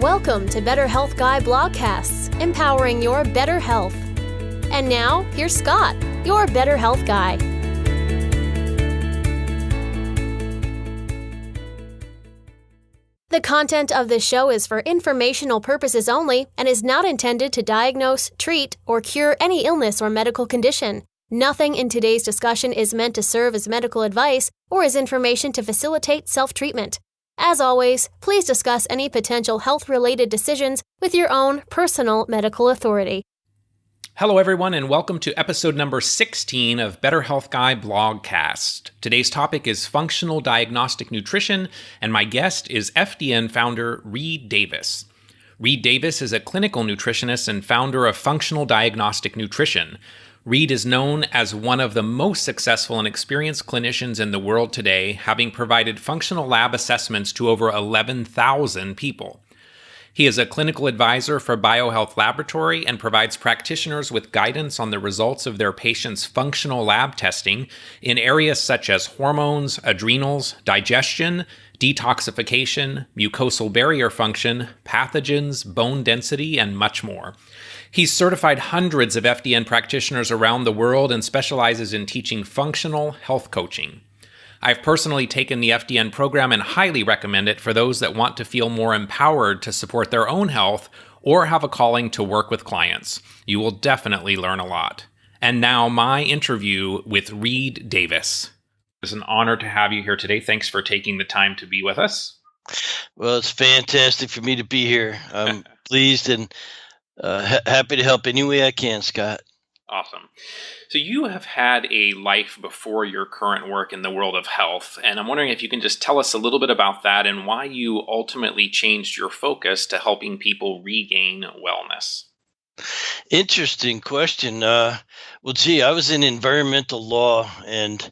Welcome to Better Health Guy Blogcasts, empowering your better health. And now, here's Scott, your Better Health Guy. The content of this show is for informational purposes only and is not intended to diagnose, treat, or cure any illness or medical condition. Nothing in today's discussion is meant to serve as medical advice or as information to facilitate self-treatment. As always, please discuss any potential health-related decisions with your own personal medical authority. Hello, everyone, and welcome to episode number 16 of Better Health Guy Blogcast. Today's topic is functional diagnostic nutrition, and my guest is FDN founder Reed Davis. Reed Davis is a clinical nutritionist and founder of Functional Diagnostic Nutrition. Reed is known as one of the most successful and experienced clinicians in the world today, having provided functional lab assessments to over 11,000 people. He is a clinical advisor for BioHealth Laboratory and provides practitioners with guidance on the results of their patients' functional lab testing in areas such as hormones, adrenals, digestion, detoxification, mucosal barrier function, pathogens, bone density, and much more. He's certified hundreds of FDN practitioners around the world and specializes in teaching functional health coaching. I've personally taken the FDN program and highly recommend it for those that want to feel more empowered to support their own health or have a calling to work with clients. You will definitely learn a lot. And now my interview with Reed Davis. It's an honor to have you here today. Thanks for taking the time to be with us. Well, it's fantastic for me to be here. I'm pleased and happy to help any way I can, Scott. Awesome. So you have had a life before your current work in the world of health, and I'm wondering if you can just tell us a little bit about that and why you ultimately changed your focus to helping people regain wellness. Interesting question. I was in environmental law and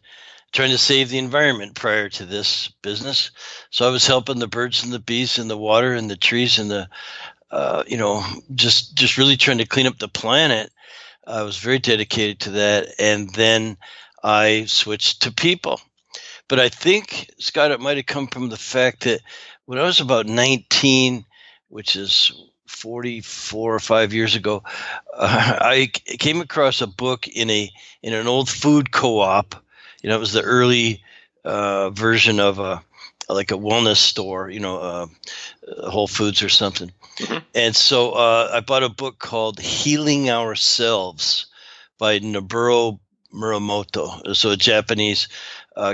trying to save the environment prior to this business. So I was helping the birds and the bees and the water and the trees and the just really trying to clean up the planet. I was very dedicated to that. And then I switched to people. But I think, Scott, it might have come from the fact that when I was about 19, which is 44 or 5 years ago, I came across a book in an old food co-op. It was the early version of a wellness store, Whole Foods or something. Mm-hmm. And so I bought a book called Healing Ourselves by Noboru Muramoto. So a Japanese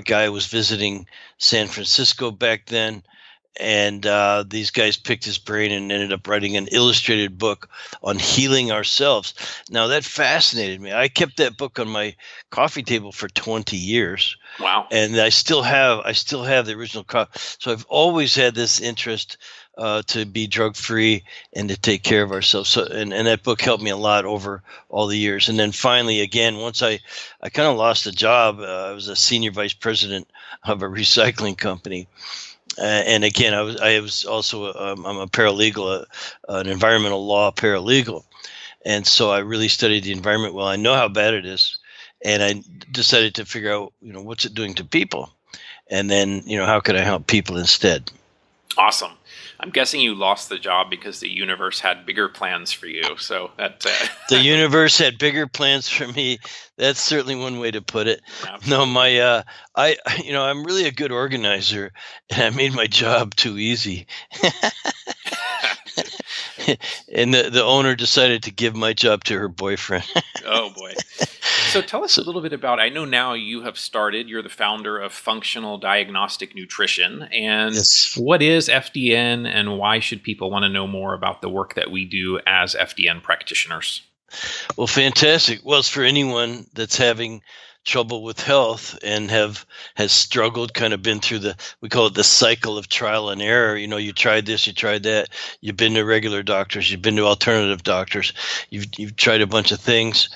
guy was visiting San Francisco back then. And these guys picked his brain and ended up writing an illustrated book on healing ourselves. Now, that fascinated me. I kept that book on my coffee table for 20 years. Wow. And I still have the original copy. So I've always had this interest to be drug-free and to take care of ourselves. So, and that book helped me a lot over all the years. And then finally, again, once I kind of lost a job, I was a senior vice president of a recycling company. And again, I was also I'm a paralegal, an environmental law paralegal, and so I really studied the environment well. I know how bad it is, and I decided to figure out what's it doing to people, and then how could I help people instead. Awesome. I'm guessing you lost the job because the universe had bigger plans for you. So that the universe had bigger plans for me. That's certainly one way to put it. Absolutely. No, I'm really a good organizer, and I made my job too easy. And the owner decided to give my job to her boyfriend. Oh, boy. So tell us a little bit about, I know now you're the founder of Functional Diagnostic Nutrition. And Yes. What is FDN and why should people want to know more about the work that we do as FDN practitioners? Well, fantastic. Well, it's for anyone that's having trouble with health and has struggled, kind of been through we call it the cycle of trial and error. You tried this, you tried that, you've been to regular doctors, you've been to alternative doctors, you've tried a bunch of things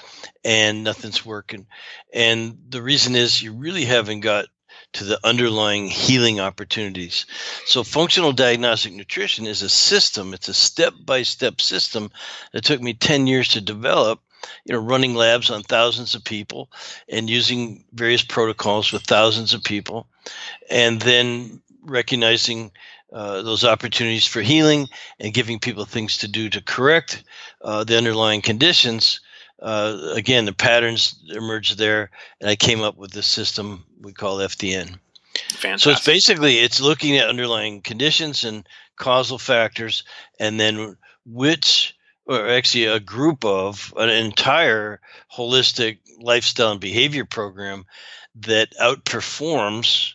and nothing's working. And the reason is you really haven't got to the underlying healing opportunities. So functional diagnostic nutrition is a system. It's a step-by-step system that took me 10 years to develop, running labs on thousands of people and using various protocols with thousands of people, and then recognizing those opportunities for healing and giving people things to do to correct the underlying conditions. Again, the patterns emerged there, and I came up with this system we call FDN. Fantastic. So it's looking at underlying conditions and causal factors, and then or actually a group of an entire holistic lifestyle and behavior program that outperforms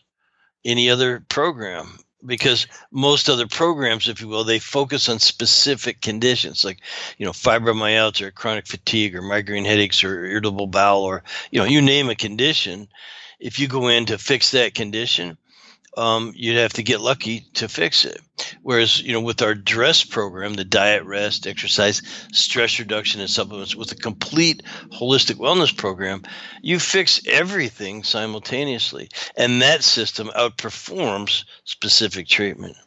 any other program, because most other programs, if you will, they focus on specific conditions like, fibromyalgia or chronic fatigue or migraine headaches or irritable bowel, or, you name a condition. If you go in to fix that condition, you'd have to get lucky to fix it. Whereas, with our DRESS program, the diet, rest, exercise, stress reduction, and supplements, with a complete holistic wellness program, you fix everything simultaneously. And that system outperforms specific treatment.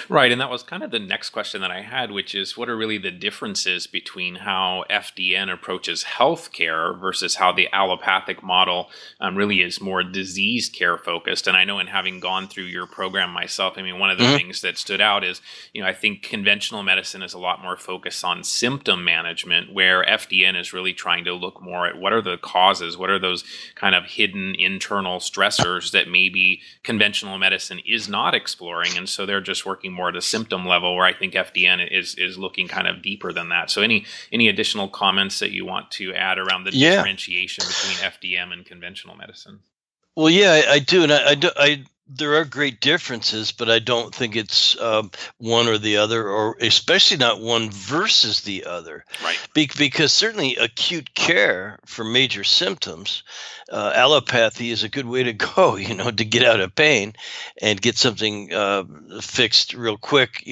Right, and that was kind of the next question that I had, which is what are really the differences between how FDN approaches healthcare versus how the allopathic model really is more disease care focused? And I know in having gone through your program myself, I mean, one of the things that stood out is, I think conventional medicine is a lot more focused on symptom management, where FDN is really trying to look more at what are the causes, what are those kind of hidden internal stressors that maybe conventional medicine is not exploring, and so they're just working more at a symptom level, where I think FDN is looking kind of deeper than that. So any additional comments that you want to add around the differentiation between FDM and conventional medicine? Well, yeah, I do, and there are great differences, but I don't think it's one or the other, or especially not one versus the other. Right. Because certainly acute care for major symptoms, allopathy is a good way to go, to get out of pain and get something fixed real quick.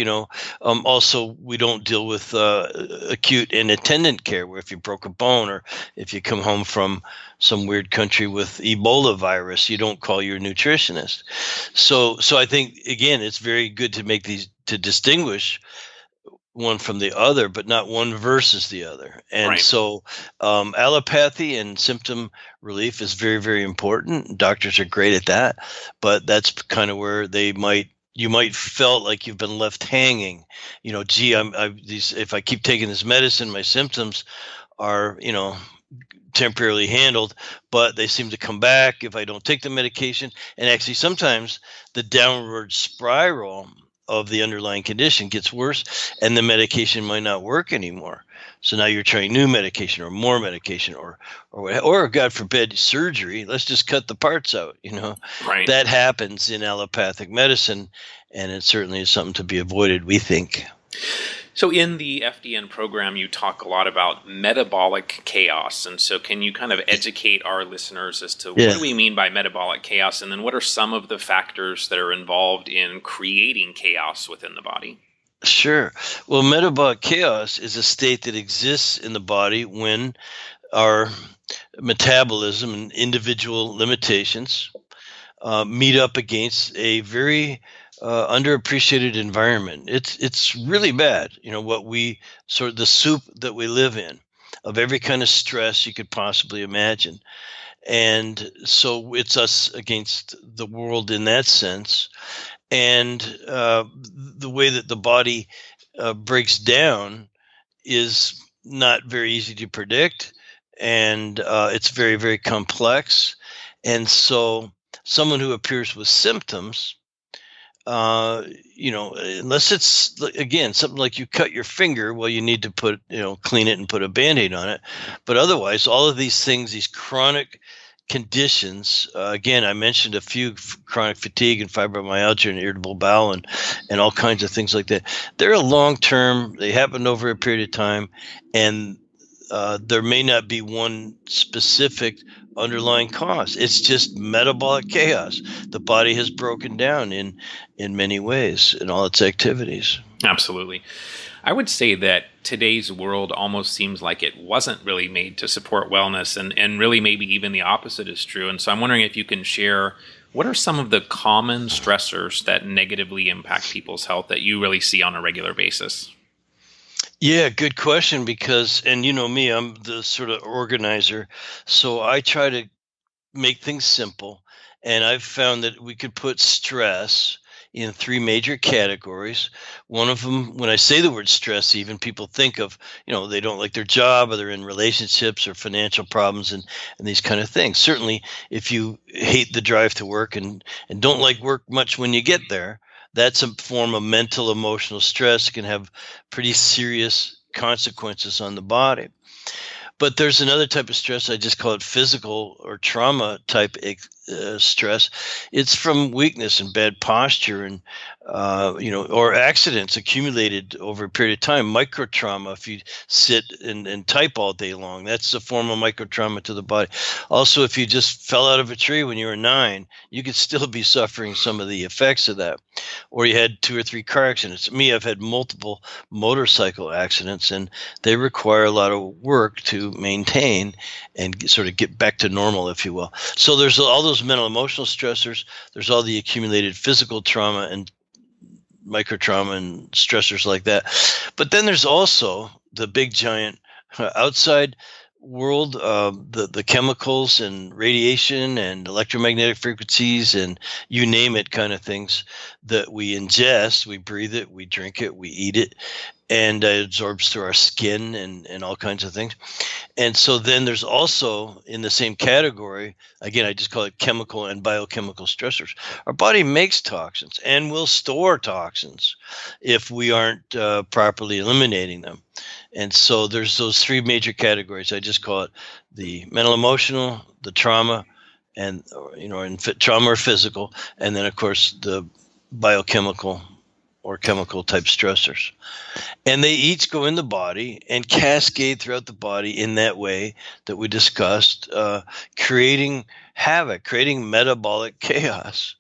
Also, we don't deal with acute and attendant care, where if you broke a bone or if you come home from some weird country with Ebola virus, you don't call your nutritionist. So I think, again, it's very good to distinguish one from the other, but not one versus the other. And so allopathy and symptom relief is very, very important. Doctors are great at that, but that's kind of where you might felt like you've been left hanging. If I keep taking this medicine, my symptoms are, temporarily handled, but they seem to come back if I don't take the medication. And actually, sometimes the downward spiral of the underlying condition gets worse, and the medication might not work anymore. So now you're trying new medication or more medication, or God forbid, surgery. Let's just cut the parts out. Right. That happens in allopathic medicine, and it certainly is something to be avoided, we think. So in the FDN program, you talk a lot about metabolic chaos. And so can you kind of educate our listeners as to what do we mean by metabolic chaos? And then what are some of the factors that are involved in creating chaos within the body? Sure. Well, metabolic chaos is a state that exists in the body when our metabolism and individual limitations meet up against a very underappreciated environment. It's really bad. The soup that we live in, of every kind of stress you could possibly imagine. And so it's us against the world in that sense. And the way that the body breaks down is not very easy to predict. And it's very, very complex. And so someone who appears with symptoms, unless it's, again, something like you cut your finger, well, you need to clean it and put a Band-Aid on it. But otherwise, all of these things, these chronic conditions, again, I mentioned a few: chronic fatigue and fibromyalgia and irritable bowel and all kinds of things like that. They're a long-term, they happen over a period of time, and there may not be one specific underlying cause. It's just metabolic chaos. The body has broken down in many ways in all its activities. Absolutely. I would say that today's world almost seems like it wasn't really made to support wellness, and really maybe even the opposite is true. And so I'm wondering if you can share, what are some of the common stressors that negatively impact people's health that you really see on a regular basis? Yeah, good question, because, and you know me, I'm the sort of organizer, so I try to make things simple, and I've found that we could put stress in three major categories. One of them, when I say the word stress, even people think of, they don't like their job, or they're in relationships or financial problems, and these kind of things. Certainly, if you hate the drive to work and don't like work much when you get there, that's a form of mental, emotional stress. It can have pretty serious consequences on the body. But there's another type of stress. I just call it physical or trauma type stress. It's from weakness and bad posture, and or accidents accumulated over a period of time. Micro trauma. If you sit and type all day long, that's a form of micro trauma to the body. Also, if you just fell out of a tree when you were 9, you could still be suffering some of the effects of that. Or you had 2 or 3 car accidents. Me, I've had multiple motorcycle accidents, and they require a lot of work to maintain and sort of get back to normal, if you will. So there's all those mental emotional stressors. There's all the accumulated physical trauma and micro trauma and stressors like that. But then there's also the big giant outside world, the chemicals and radiation and electromagnetic frequencies and you name it kind of things that we ingest. We breathe it, we drink it, we eat it, and it absorbs through our skin and all kinds of things. And so then there's also, in the same category, again, I just call it chemical and biochemical stressors. Our body makes toxins and will store toxins if we aren't properly eliminating them. And so there's those 3 major categories. I just call it the mental, emotional, the trauma, and trauma or physical, and then of course the biochemical or chemical type stressors. And they each go in the body and cascade throughout the body in that way that we discussed, creating havoc, creating metabolic chaos.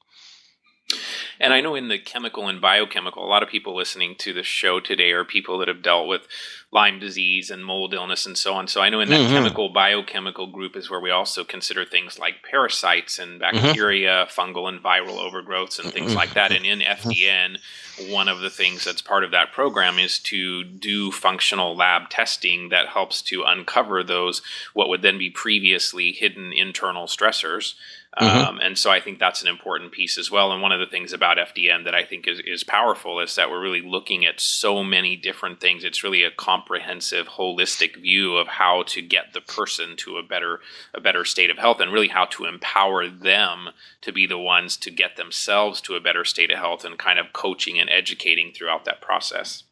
And I know in the chemical and biochemical, a lot of people listening to the show today are people that have dealt with Lyme disease and mold illness and so on. So I know in that chemical, biochemical group is where we also consider things like parasites and bacteria, fungal and viral overgrowths and things like that. And in FDN, one of the things that's part of that program is to do functional lab testing that helps to uncover those, what would then be previously hidden internal stressors. And so I think that's an important piece as well. And one of the things about FDN that I think is powerful is that we're really looking at so many different things. It's really a comprehensive, holistic view of how to get the person to a better state of health, and really how to empower them to be the ones to get themselves to a better state of health, and kind of coaching and educating throughout that process.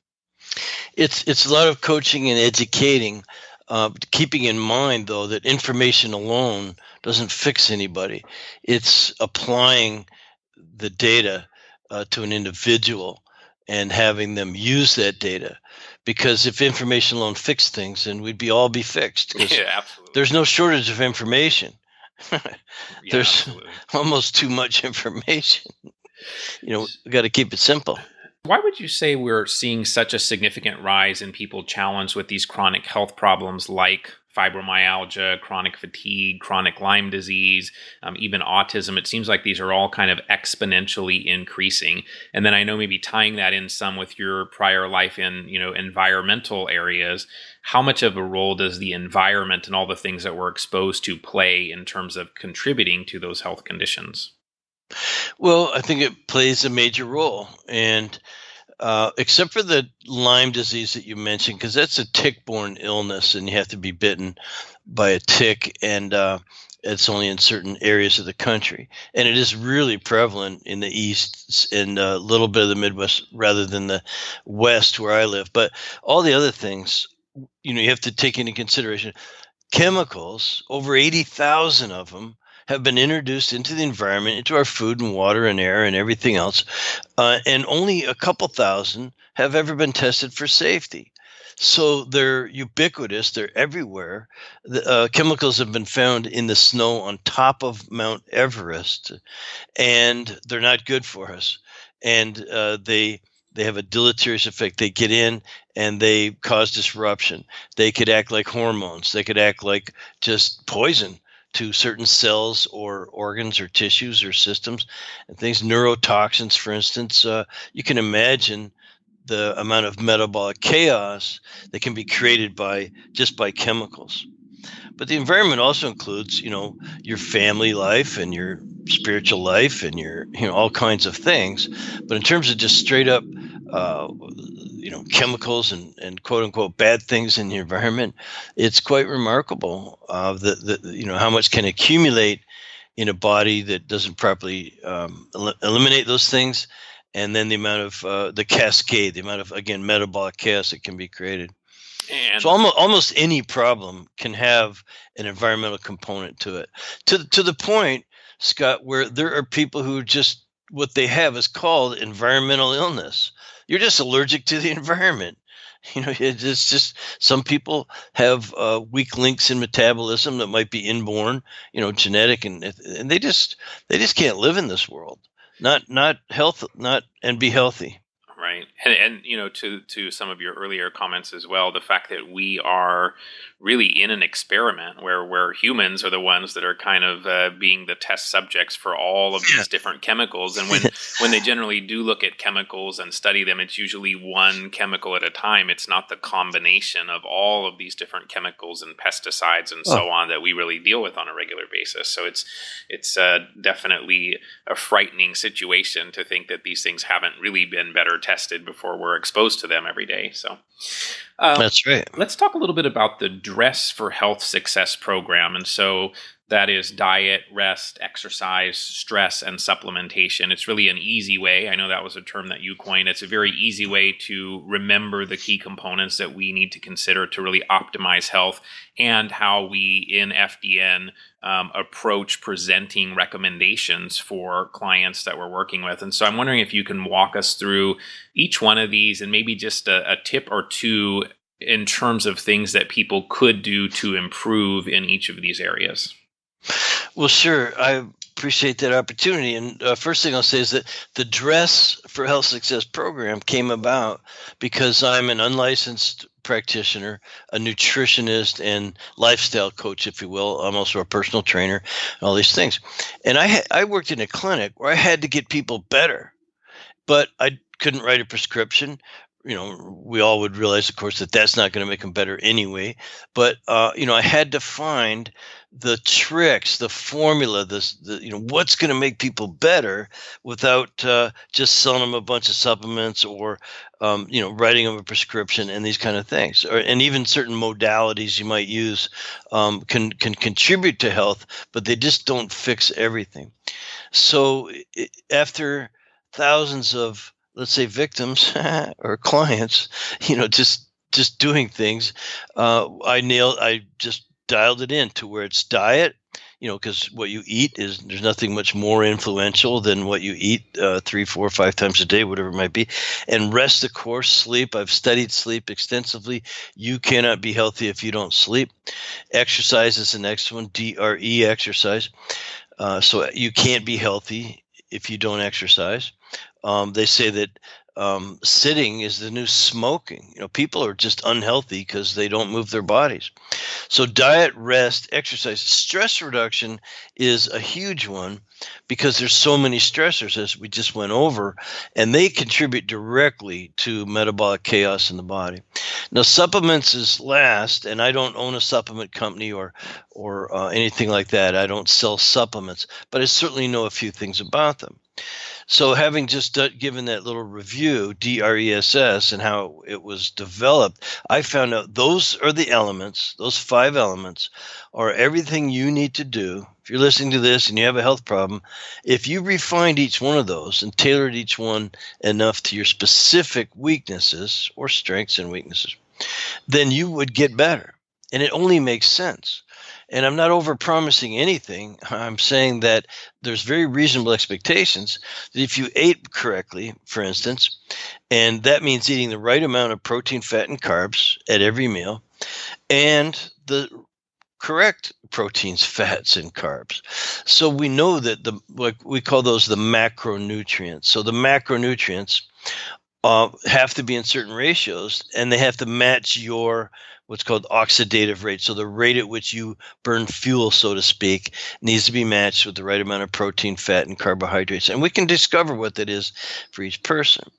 It's a lot of coaching and educating, keeping in mind, though, that information alone doesn't fix anybody. It's applying the data to an individual and having them use that data. Because if information alone fixed things, then we'd all be fixed. Yeah, absolutely. There's no shortage of information. There's absolutely. Almost too much information. We've got to keep it simple. Why would you say we're seeing such a significant rise in people challenged with these chronic health problems like fibromyalgia, chronic fatigue, chronic Lyme disease, even autism? It seems like these are all kind of exponentially increasing. And then I know maybe tying that in some with your prior life in, environmental areas. How much of a role does the environment and all the things that we're exposed to play in terms of contributing to those health conditions? Well, I think it plays a major role. And except for the Lyme disease that you mentioned, because that's a tick-borne illness and you have to be bitten by a tick, and it's only in certain areas of the country. And it is really prevalent in the East and a little bit of the Midwest rather than the West where I live. But all the other things, you have to take into consideration. Chemicals, over 80,000 of them, have been introduced into the environment, into our food and water and air and everything else, and only a couple thousand have ever been tested for safety. So they're ubiquitous, they're everywhere. The chemicals have been found in the snow on top of Mount Everest, and they're not good for us. And they have a deleterious effect. They get in and they cause disruption. They could act like hormones. They could act like just poison to certain cells or organs or tissues or systems and things. Neurotoxins, for instance. You can imagine the amount of metabolic chaos that can be created by chemicals. But the environment also includes, your family life and your spiritual life and your, all kinds of things. But in terms of just straight up, chemicals and quote unquote bad things in the environment, it's quite remarkable how much can accumulate in a body that doesn't properly eliminate those things, and then the amount of the cascade, the amount of, again, metabolic chaos that can be created. And so almost any problem can have an environmental component to it, to the point, Scott, where there are people who just, what they have is called environmental illness. You're just allergic to the environment. It's just, some people have weak links in metabolism that might be inborn, genetic, and they just can't live in this world, not and be healthy. Right. And to some of your earlier comments as well, the fact that we are really in an experiment where humans are the ones that are kind of being the test subjects for all of these different chemicals. And when they generally do look at chemicals and study them, it's usually one chemical at a time. It's not the combination of all of these different chemicals and pesticides and so on that we really deal with on a regular basis. So it's definitely a frightening situation to think that these things haven't really been better tested before we're exposed to them every day. So that's right. Let's talk a little bit about the Dress for Health Success program. And so that is diet, rest, exercise, stress, and supplementation. It's really an easy way. I know that was a term that you coined. It's a very easy way to remember the key components that we need to consider to really optimize health, and how we in FDN approach presenting recommendations for clients that we're working with. And so I'm wondering if you can walk us through each one of these, and maybe just a tip or two in terms of things that people could do to improve in each of these areas. Well, sure. I appreciate that opportunity. And first thing I'll say is that the Dress for Health Success program came about because I'm an unlicensed practitioner, a nutritionist, and lifestyle coach, if you will, almost a personal trainer, all these things. And I worked in a clinic where I had to get people better, but I couldn't write a prescription. We all would realize, of course, that that's not going to make them better anyway. But, I had to find the tricks, the formula, what's going to make people better without just selling them a bunch of supplements or, writing them a prescription and these kind of things. And even certain modalities you might use can contribute to health, but they just don't fix everything. So after thousands of, let's say, victims or clients, just doing things, I just dialed it in to where it's diet, because what you eat there's nothing much more influential than what you eat 3, 4, 5 times a day, whatever it might be. And rest, of course, sleep. I've studied sleep extensively. You cannot be healthy if you don't sleep. Exercise is the next one, DRE, exercise. So you can't be healthy if you don't exercise. They say that sitting is the new smoking. People are just unhealthy because they don't move their bodies. So diet, rest, exercise, stress reduction is a huge one because there's so many stressors, as we just went over, and they contribute directly to metabolic chaos in the body. Now, supplements is last, and I don't own a supplement company or anything like that. I don't sell supplements, but I certainly know a few things about them. So having just given that little review, DRESS, and how it was developed, I found out those are the elements, those 5 elements are everything you need to do. If you're listening to this and you have a health problem, if you refined each one of those and tailored each one enough to your specific weaknesses or strengths and weaknesses, then you would get better. And it only makes sense. And I'm not over-promising anything. I'm saying that there's very reasonable expectations that if you ate correctly, for instance, and that means eating the right amount of protein, fat, and carbs at every meal, and the correct proteins, fats, and carbs. So we know that we call those the macronutrients. So the macronutrients have to be in certain ratios, and they have to match your what's called oxidative rate. So the rate at which you burn fuel, so to speak, needs to be matched with the right amount of protein, fat, and carbohydrates. And we can discover what that is for each person.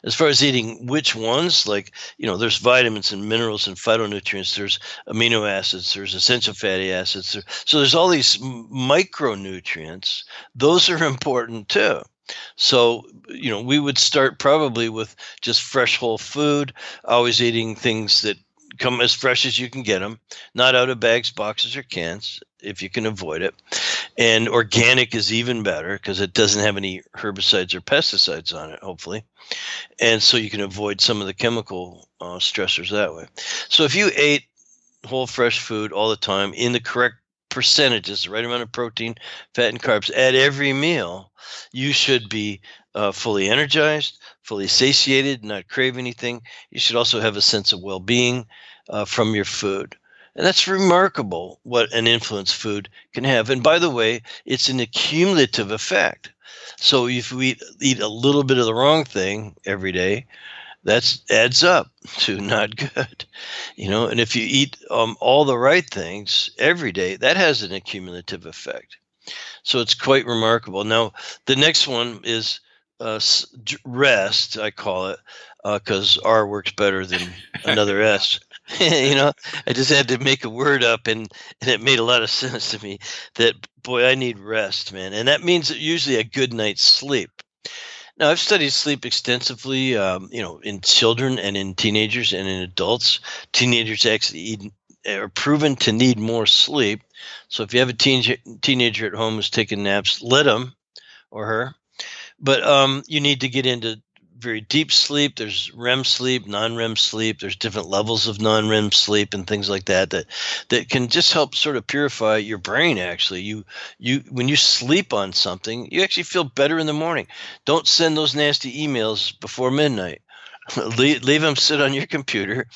As far as eating which ones, like, there's vitamins and minerals and phytonutrients, there's amino acids, there's essential fatty acids. So there's all these micronutrients. Those are important too. So, we would start probably with just fresh whole food, always eating things that come as fresh as you can get them, not out of bags, boxes, or cans, if you can avoid it. And organic is even better because it doesn't have any herbicides or pesticides on it, hopefully. And so you can avoid some of the chemical stressors that way. So if you ate whole fresh food all the time in the correct percentages, the right amount of protein, fat, and carbs at every meal, you should be fully energized, fully satiated, not crave anything. You should also have a sense of well-being from your food. And that's remarkable what an influence food can have. And by the way, it's an accumulative effect. So if we eat a little bit of the wrong thing every day, that adds up to not good. And if you eat all the right things every day, that has an accumulative effect. So it's quite remarkable. Now, the next one is rest, I call it, because R works better than another S. I just had to make a word up, and it made a lot of sense to me that, boy, I need rest, man. And that means usually a good night's sleep. Now, I've studied sleep extensively, in children and in teenagers and in adults. Teenagers actually are proven to need more sleep. So if you have a teenager at home who's taking naps, let him or her. But you need to get into very deep sleep. There's REM sleep, non-REM sleep. There's different levels of non-REM sleep and things like that can just help sort of purify your brain. Actually, you when you sleep on something, you actually feel better in the morning. Don't send those nasty emails before midnight. Leave them sit on your computer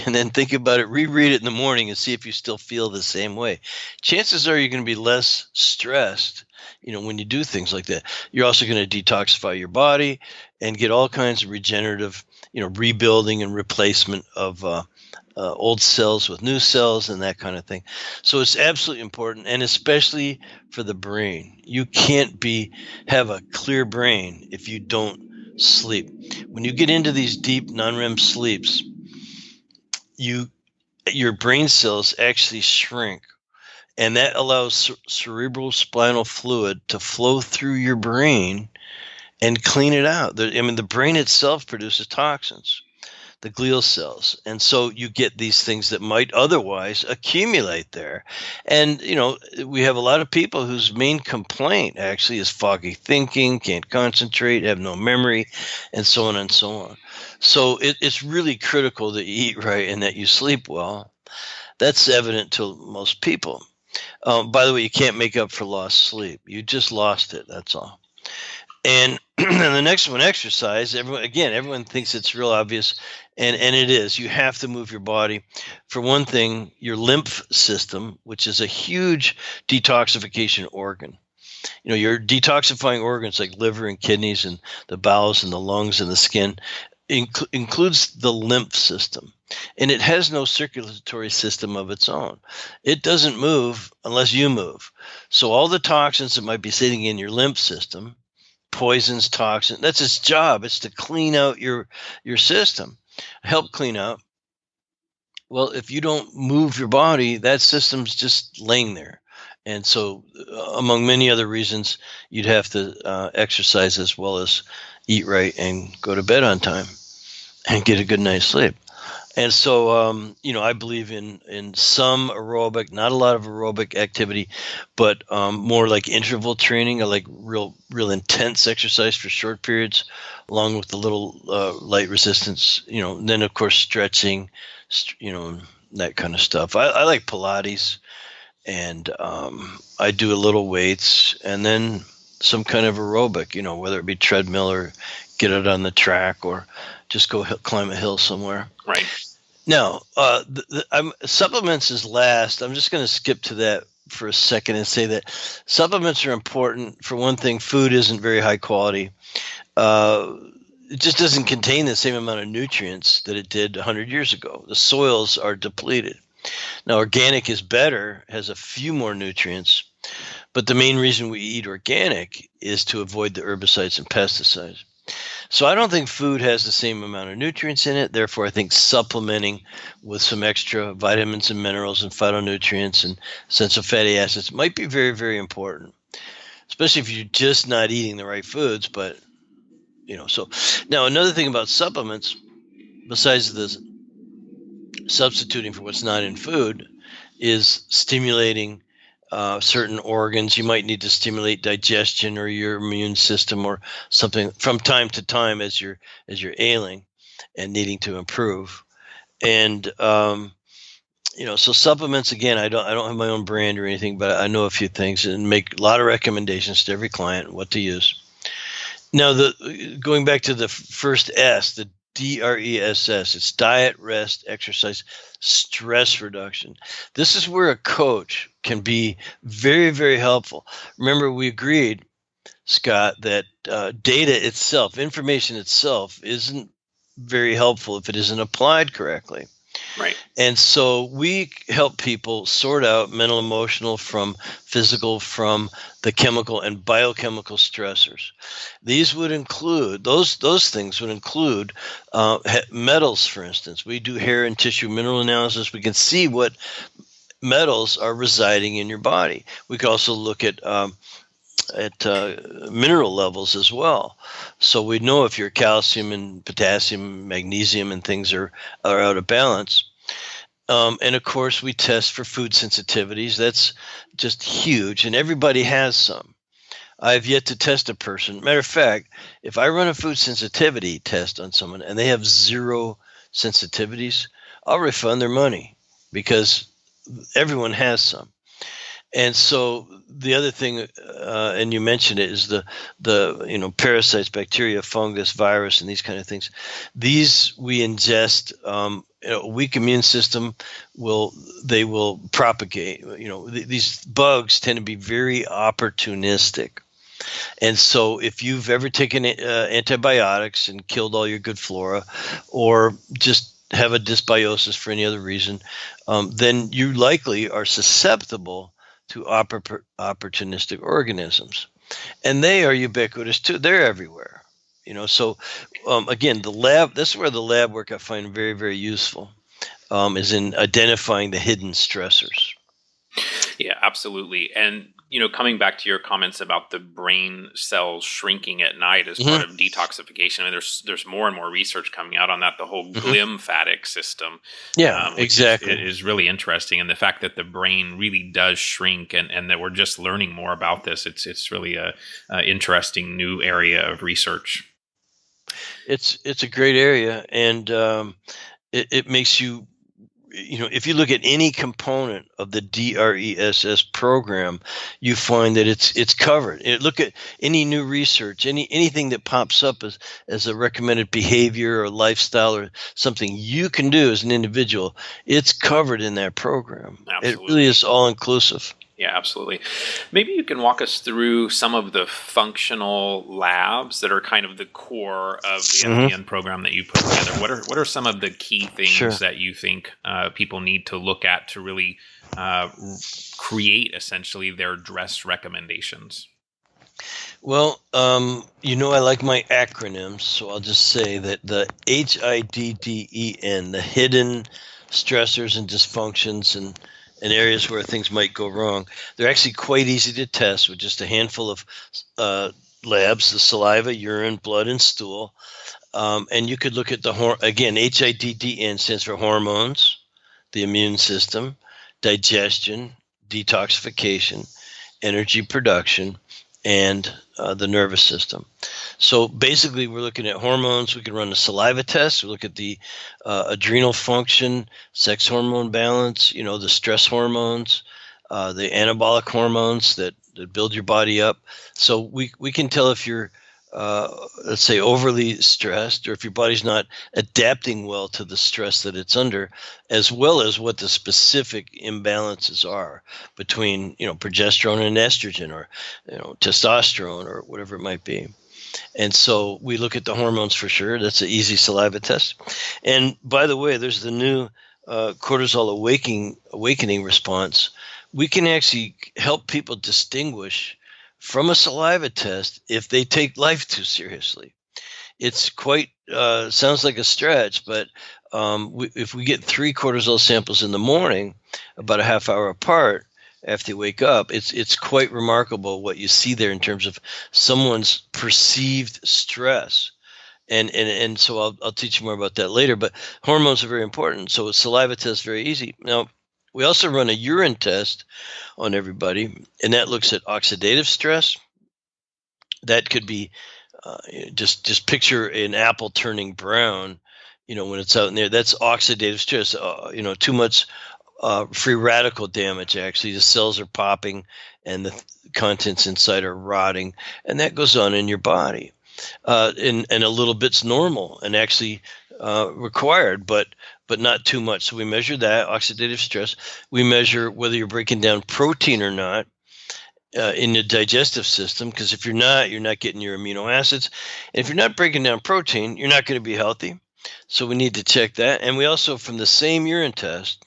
and then think about it, reread it in the morning and see if you still feel the same way. Chances are you're going to be less stressed when you do things like that. You're also going to detoxify your body and get all kinds of regenerative, rebuilding and replacement of old cells with new cells and that kind of thing. So it's absolutely important, and especially for the brain. You can't have a clear brain if you don't sleep. When you get into these deep non-REM sleeps, your brain cells actually shrink. And that allows cerebral spinal fluid to flow through your brain and clean it out. The brain itself produces toxins, the glial cells. And so you get these things that might otherwise accumulate there. And, we have a lot of people whose main complaint actually is foggy thinking, can't concentrate, have no memory, and so on and so on. So it's really critical that you eat right and that you sleep well. That's evident to most people. By the way, you can't make up for lost sleep. You just lost it. That's all. And the next one, exercise. Everyone thinks it's real obvious, and it is. You have to move your body. For one thing, your lymph system, which is a huge detoxification organ. Your detoxifying organs like liver and kidneys and the bowels and the lungs and the skin includes the lymph system. And it has no circulatory system of its own. It doesn't move unless you move. So all the toxins that might be sitting in your lymph system, poisons, toxins, that's its job. It's to clean out your system, help clean out. Well, if you don't move your body, that system's just laying there. And so among many other reasons, you'd have to exercise as well as eat right and go to bed on time and get a good night's sleep. And so, I believe in some aerobic, not a lot of aerobic activity, but more like interval training. I like real intense exercise for short periods, along with a little light resistance. Then of course stretching, that kind of stuff. I like Pilates, and I do a little weights, and then some kind of aerobic. Whether it be treadmill or get it on the track or just go climb a hill somewhere. Right. Now, supplements is last. I'm just going to skip to that for a second and say that supplements are important. For one thing, food isn't very high quality. It just doesn't contain the same amount of nutrients that it did 100 years ago. The soils are depleted. Now, organic is better, has a few more nutrients, but the main reason we eat organic is to avoid the herbicides and pesticides. So I don't think food has the same amount of nutrients in it. Therefore, I think supplementing with some extra vitamins and minerals and phytonutrients and essential fatty acids might be very, very important, especially if you're just not eating the right foods. But, so now another thing about supplements, besides the substituting for what's not in food, is stimulating certain organs. You might need to stimulate digestion or your immune system or something from time to time as you're ailing and needing to improve. And so supplements, again, I don't have my own brand or anything, but I know a few things and make a lot of recommendations to every client what to use. Now, going back to the first S, the DRESS, it's diet, rest, exercise, stress reduction. This is where a coach can be very, very helpful. Remember, we agreed, Scott, that data itself, information itself, isn't very helpful if it isn't applied correctly. Right. And so we help people sort out mental, emotional from physical, from the chemical and biochemical stressors. These would include, those things would include metals, for instance. We do hair and tissue mineral analysis. We can see what metals are residing in your body. We can also look at mineral levels as well. So we know if your calcium and potassium, magnesium, and things are out of balance. And of course, we test for food sensitivities. That's just huge, and everybody has some. I've yet to test a person. Matter of fact, if I run a food sensitivity test on someone and they have 0 sensitivities, I'll refund their money because everyone has some. And so the other thing, and you mentioned it, is the parasites, bacteria, fungus, virus, and these kind of things. These we ingest. A weak immune system will propagate. These bugs tend to be very opportunistic. And so if you've ever taken antibiotics and killed all your good flora, or just have a dysbiosis for any other reason, then you likely are susceptible to opportunistic organisms. And they are ubiquitous too. They're everywhere. So again, the lab, this is where the lab work I find very, very useful, is in identifying the hidden stressors. Yeah, absolutely. And, coming back to your comments about the brain cells shrinking at night as part of detoxification, I mean, there's more and more research coming out on that, the whole glymphatic system. Yeah, exactly. Is really interesting. And the fact that the brain really does shrink and that we're just learning more about this, it's really a interesting new area of research. It's a great area, and it makes you, if you look at any component of the DRESS program, you find that it's covered. Look at any new research, anything that pops up as a recommended behavior or lifestyle or something you can do as an individual. It's covered in that program. Absolutely. It really is all inclusive. Yeah, absolutely. Maybe you can walk us through some of the functional labs that are kind of the core of the FDN program that you put together. What are some of the key things that you think people need to look at to really create essentially their dress recommendations? Well, I like my acronyms, so I'll just say that the HIDDEN, the hidden stressors and dysfunctions and areas where things might go wrong, they're actually quite easy to test with just a handful of labs: the saliva, urine, blood, and stool. And you could look at again, HIDDN stands for hormones, the immune system, digestion, detoxification, energy production, and the nervous system. So basically, we're looking at hormones. We can run a saliva test. We look at the adrenal function, sex hormone balance, the stress hormones, the anabolic hormones that build your body up. So we can tell if you're, let's say, overly stressed, or if your body's not adapting well to the stress that it's under, as well as what the specific imbalances are between, progesterone and estrogen, or, testosterone, or whatever it might be. And so we look at the hormones for sure. That's an easy saliva test. And by the way, there's the new cortisol awakening response. We can actually help people distinguish from a saliva test if they take life too seriously. It's quite sounds like a stretch, but if we get 3 cortisol samples in the morning, about a half hour apart after you wake up, it's quite remarkable what you see there in terms of someone's perceived stress. And so I'll teach you more about that later. But hormones are very important. So a saliva test is very easy. Now, we also run a urine test on everybody, and that looks at oxidative stress. That could be just picture an apple turning brown, when it's out in there. That's oxidative stress. Too much free radical damage. Actually, the cells are popping, and the contents inside are rotting, and that goes on in your body. And a little bit's normal and actually required, but not too much. So we measure that oxidative stress. We measure whether you're breaking down protein or not in the digestive system, because if you're not getting your amino acids. And if you're not breaking down protein, you're not going to be healthy. So we need to check that. And we also, from the same urine test,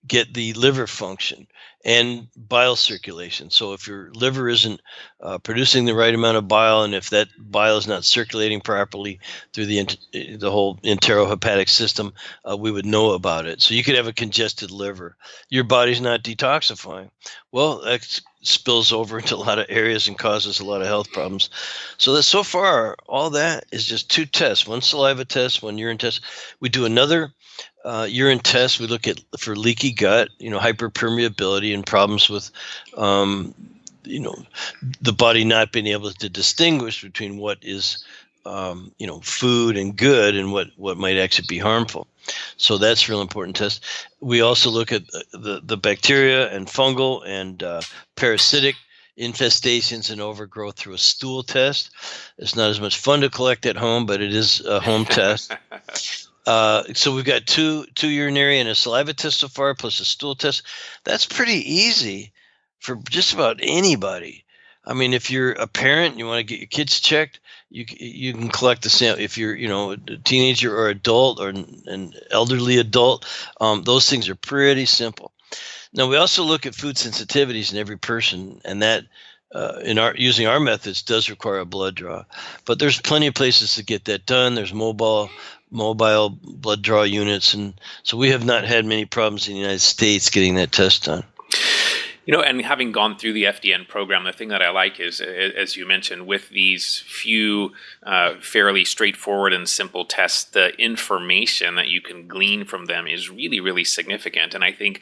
get the liver function and bile circulation. So if your liver isn't producing the right amount of bile, and if that bile is not circulating properly through the whole enterohepatic system, we would know about it. So you could have a congested liver. Your body's not detoxifying. Well, that spills over into a lot of areas and causes a lot of health problems. So far, all that is just 2 tests: one saliva test, one urine test. We do another urine test. We look at for leaky gut, hyperpermeability and problems with, the body not being able to distinguish between what is, food and good and what might actually be harmful. So that's a real important test. We also look at the bacteria and fungal and parasitic infestations and overgrowth through a stool test. It's not as much fun to collect at home, but it is a home test. So we've got two urinary and a saliva test so far, plus a stool test. That's pretty easy for just about anybody. I mean, if you're a parent and you want to get your kids checked, you can collect the sample. If you're a teenager or adult or an elderly adult, those things are pretty simple. Now we also look at food sensitivities in every person, and that using our methods does require a blood draw. But there's plenty of places to get that done. There's mobile blood draw units, and so we have not had many problems in the United States getting that test done. And having gone through the FDN program, the thing that I like is, as you mentioned, with these few fairly straightforward and simple tests, the information that you can glean from them is really, really significant. And I think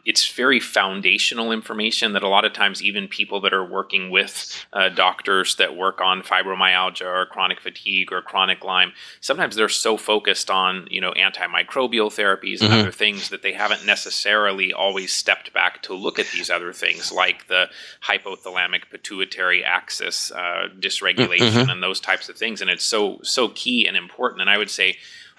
it's very foundational information that a lot of times even people that are working with doctors that work on fibromyalgia or chronic fatigue or chronic Lyme, sometimes they're so focused on, antimicrobial therapies and other things that they haven't necessarily always stepped back to look at these other things like the hypothalamic pituitary axis dysregulation and those types of things. And it's so key and important. And I would say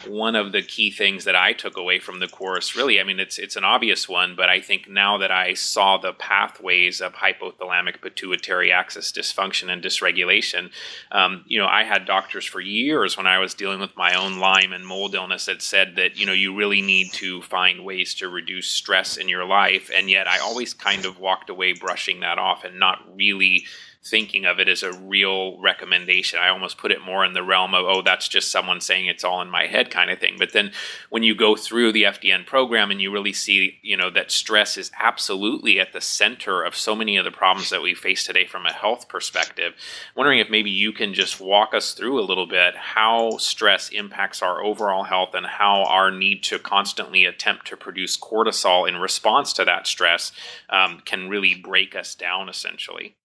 one of the key things that I took away from the course, really, I mean, it's an obvious one, but I think now that I saw the pathways of hypothalamic pituitary axis dysfunction and dysregulation, I had doctors for years when I was dealing with my own Lyme and mold illness that said that, you really need to find ways to reduce stress in your life. And yet I always kind of walked away brushing that off and not really thinking of it as a real recommendation. I almost put it more in the realm of, that's just someone saying it's all in my head kind of thing. But then when you go through the FDN program and you really see, that stress is absolutely at the center of so many of the problems that we face today from a health perspective, wondering if maybe you can just walk us through a little bit how stress impacts our overall health and how our need to constantly attempt to produce cortisol in response to that stress can really break us down essentially.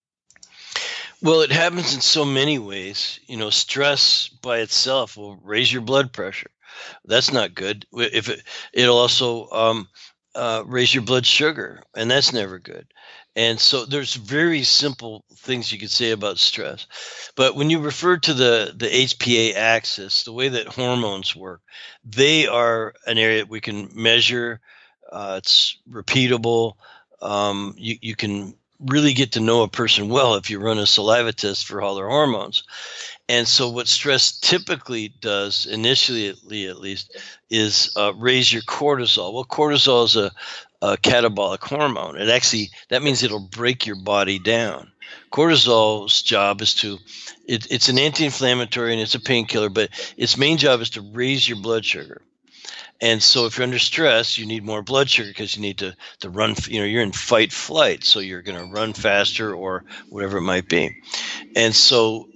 Well, it happens in so many ways. Stress by itself will raise your blood pressure. That's not good. It'll also raise your blood sugar, and that's never good. And so there's very simple things you could say about stress. But when you refer to the HPA axis, the way that hormones work, they are an area we can measure. It's repeatable. You can really get to know a person well if you run a saliva test for all their hormones. And so what stress typically does, initially at least, is raise your cortisol. Well, cortisol is catabolic hormone. That means it'll break your body down. Cortisol's job is it's an anti-inflammatory and it's a painkiller, but its main job is to raise your blood sugar. And so if you're under stress, you need more blood sugar because you need to run, you're in fight flight. So you're going to run faster or whatever it might be. And so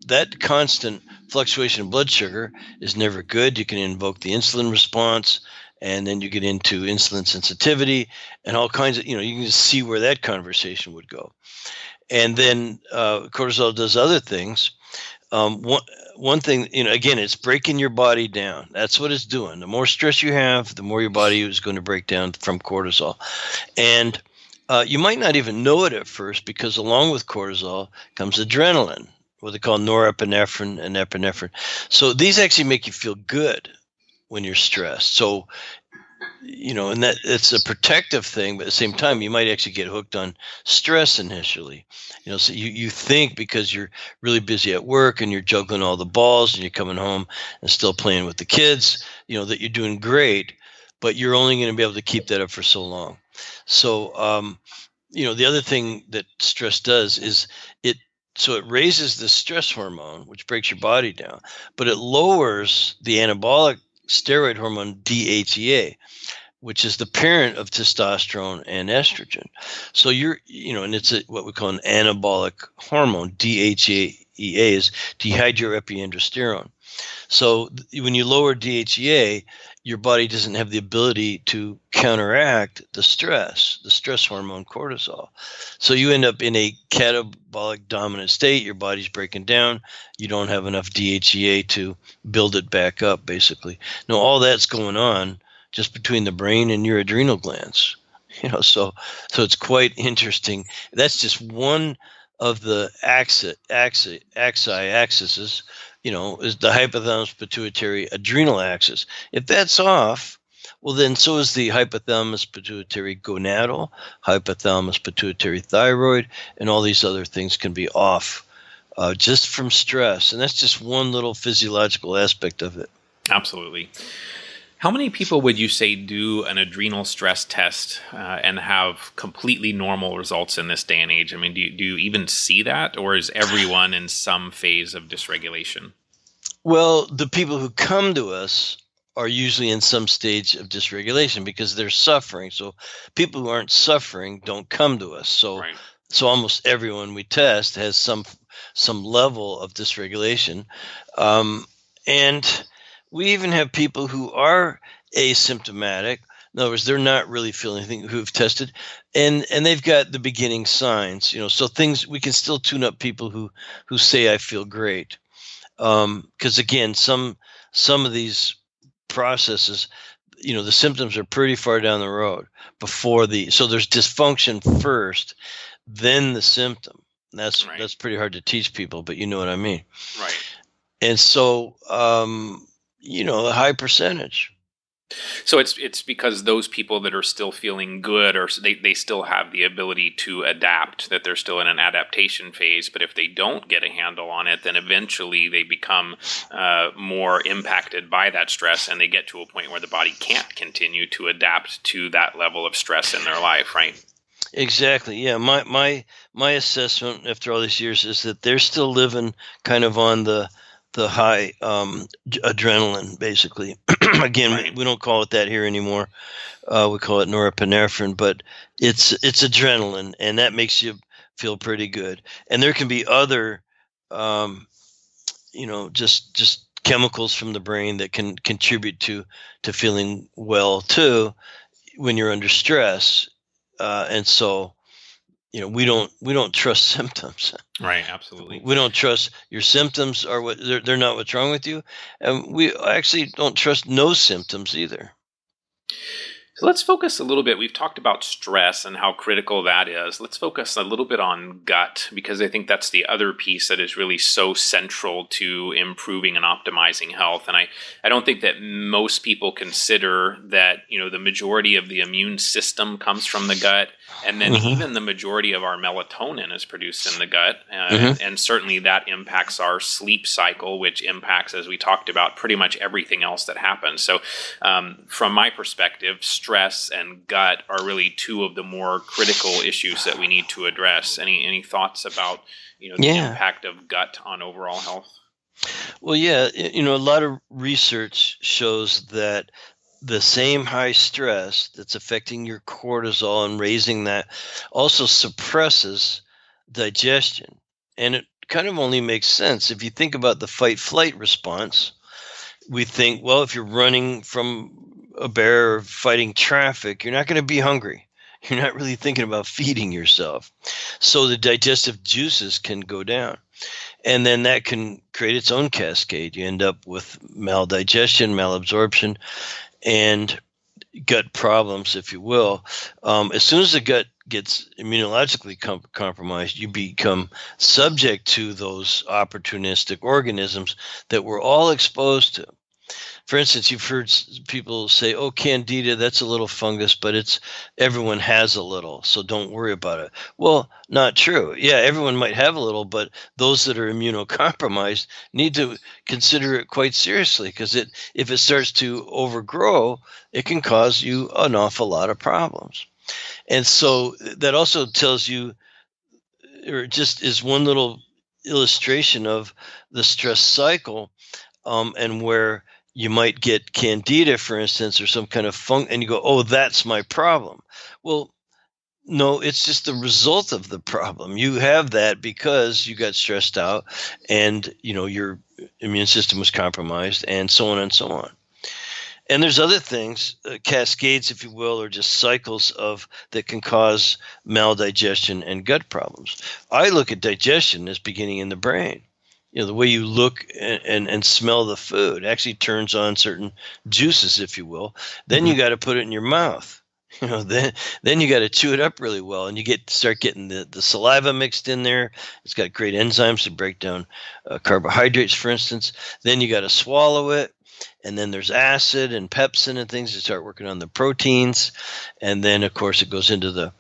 that constant fluctuation of blood sugar is never good. You can invoke the insulin response, and then you get into insulin sensitivity and all kinds of, you can just see where that conversation would go. And then cortisol does other things. One thing, again, it's breaking your body down. That's what it's doing. The more stress you have, the more your body is going to break down from cortisol. And you might not even know it at first, because along with cortisol comes adrenaline, what they call norepinephrine and epinephrine. So these actually make you feel good when you're stressed. So, and that it's a protective thing, but at the same time, you might actually get hooked on stress initially. So you think because you're really busy at work and you're juggling all the balls and you're coming home and still playing with the kids, that you're doing great, but you're only going to be able to keep that up for so long. So, the other thing that stress does is it raises the stress hormone, which breaks your body down, but it lowers the anabolic steroid hormone DHEA, which is the parent of testosterone and estrogen. So and it's what we call an anabolic hormone. DHEA is dehydroepiandrosterone. So when you lower DHEA, your body doesn't have the ability to counteract the stress hormone cortisol. So you end up in a catabolic dominant state. Your body's breaking down. You don't have enough DHEA to build it back up, basically. Now, all that's going on just between the brain and your adrenal glands. So it's quite interesting. That's just one of the axes, is the hypothalamus pituitary adrenal axis. If that's off, well, then so is the hypothalamus pituitary gonadal, hypothalamus pituitary thyroid, and all these other things can be off just from stress. And that's just one little physiological aspect of it. Absolutely. How many people would you say do an adrenal stress test and have completely normal results in this day and age? I mean, do you even see that, or is everyone in some phase of dysregulation? Well, the people who come to us are usually in some stage of dysregulation because they're suffering. So people who aren't suffering don't come to us. So Right. So almost everyone we test has some level of dysregulation. And we even have people who are asymptomatic. In other words, they're not really feeling anything, who've tested, and they've got the beginning signs. So things we can still tune up people who say I feel great, because again, some of these processes, the symptoms are pretty far down the road so there's dysfunction first, then the symptom. That's pretty hard to teach people, but you know what I mean. Right. And so, a high percentage. So it's because those people that are still feeling good, or they still have the ability to adapt, that they're still in an adaptation phase. But if they don't get a handle on it, then eventually they become more impacted by that stress, and they get to a point where the body can't continue to adapt to that level of stress in their life, right? Exactly. Yeah. My assessment after all these years is that they're still living kind of on the high adrenaline, basically. Again, Right. we don't call it that here anymore. We call it norepinephrine, but it's adrenaline, and that makes you feel pretty good. And there can be other, just chemicals from the brain that can contribute to feeling well too when you're under stress. And so, we don't trust symptoms. Right, absolutely. We don't trust your symptoms are they're not what's wrong with you, and we actually don't trust no symptoms either. So let's focus a little bit. We've talked about stress and how critical that is. Let's focus a little bit on gut, because I think that's the other piece that is really so central to improving and optimizing health. And I don't think that most people consider that, the majority of the immune system comes from the gut. And then even the majority of our melatonin is produced in the gut. And certainly that impacts our sleep cycle, which impacts, as we talked about, pretty much everything else that happens. So from my perspective, stress stress and gut are really two of the more critical issues that we need to address. Any thoughts about the impact of gut on overall health? Well, yeah, a lot of research shows that the same high stress that's affecting your cortisol and raising that also suppresses digestion. And it kind of only makes sense. If you think about the fight flight response, we think, well, if you're running from a bear or fighting traffic, you're not going to be hungry. You're not really thinking about feeding yourself. So the digestive juices can go down. And then that can create its own cascade. You end up with maldigestion, malabsorption, and gut problems, if you will. As soon as the gut gets immunologically compromised, you become subject to those opportunistic organisms that we're all exposed to. For instance, you've heard people say, "Oh, candida, that's a little fungus, but everyone has a little, so don't worry about it." Well, not true. Yeah, everyone might have a little, but those that are immunocompromised need to consider it quite seriously, because if it starts to overgrow, it can cause you an awful lot of problems. And so that also tells you, or just is one little illustration of the stress cycle, and where you might get candida, for instance, or some kind of and you go, "Oh, that's my problem." Well, no, it's just the result of the problem. You have that because you got stressed out and, your immune system was compromised, and so on and so on. And there's other things, cascades, if you will, or just cycles that can cause maldigestion and gut problems. I look at digestion as beginning in the brain. The way you look and smell the food actually turns on certain juices, if you will. Then you got to put it in your mouth. Then you got to chew it up really well, and you start getting the saliva mixed in there. It's got great enzymes to break down carbohydrates, for instance. Then you got to swallow it, and then there's acid and pepsin and things that start working on the proteins, and then of course it goes into the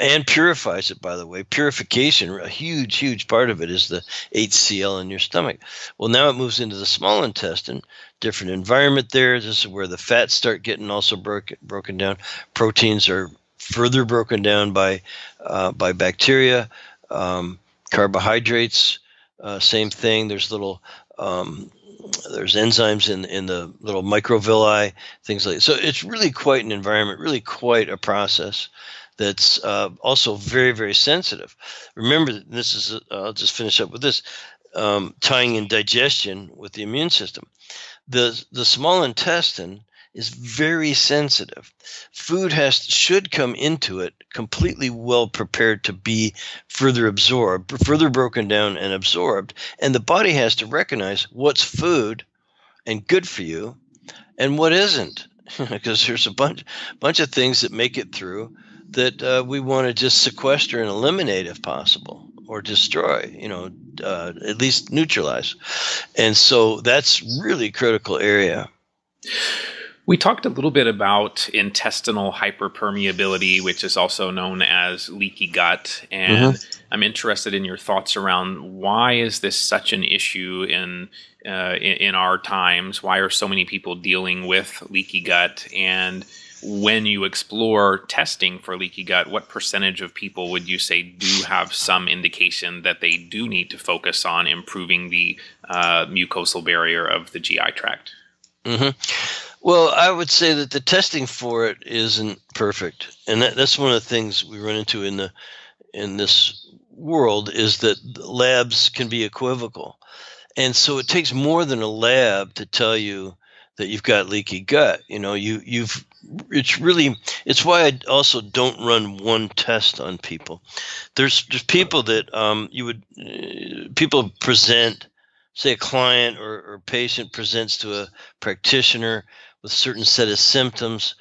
and purifies it, by the way. Purification, a huge part of it is the HCl in your stomach. Well, now it moves into the small intestine, different environment there. This is where the fats start getting also broken down. Proteins are further broken down by bacteria. Carbohydrates, same thing. There's there's enzymes in the little microvilli, things like that. So it's really quite an environment, really quite a process that's also very, very sensitive. Remember, I'll just finish up with this, tying in digestion with the immune system. The small intestine is very sensitive. Food should come into it completely well prepared to be further broken down and absorbed. And the body has to recognize what's food and good for you and what isn't, because there's a bunch of things that make it through that we want to just sequester and eliminate if possible, or destroy, at least neutralize. And so that's really critical area. We talked a little bit about intestinal hyperpermeability, which is also known as leaky gut. And I'm interested in your thoughts around why is this such an issue in our times? Why are so many people dealing with leaky gut? And when you explore testing for leaky gut, what percentage of people would you say do have some indication that they do need to focus on improving the mucosal barrier of the GI tract? Well, I would say that the testing for it isn't perfect, and that's one of the things we run into in this world, is that labs can be equivocal, and so it takes more than a lab to tell you that you've got leaky gut. It's why I also don't run one test on people. There's people that people present, say a client or patient presents to a practitioner with a certain set of symptoms.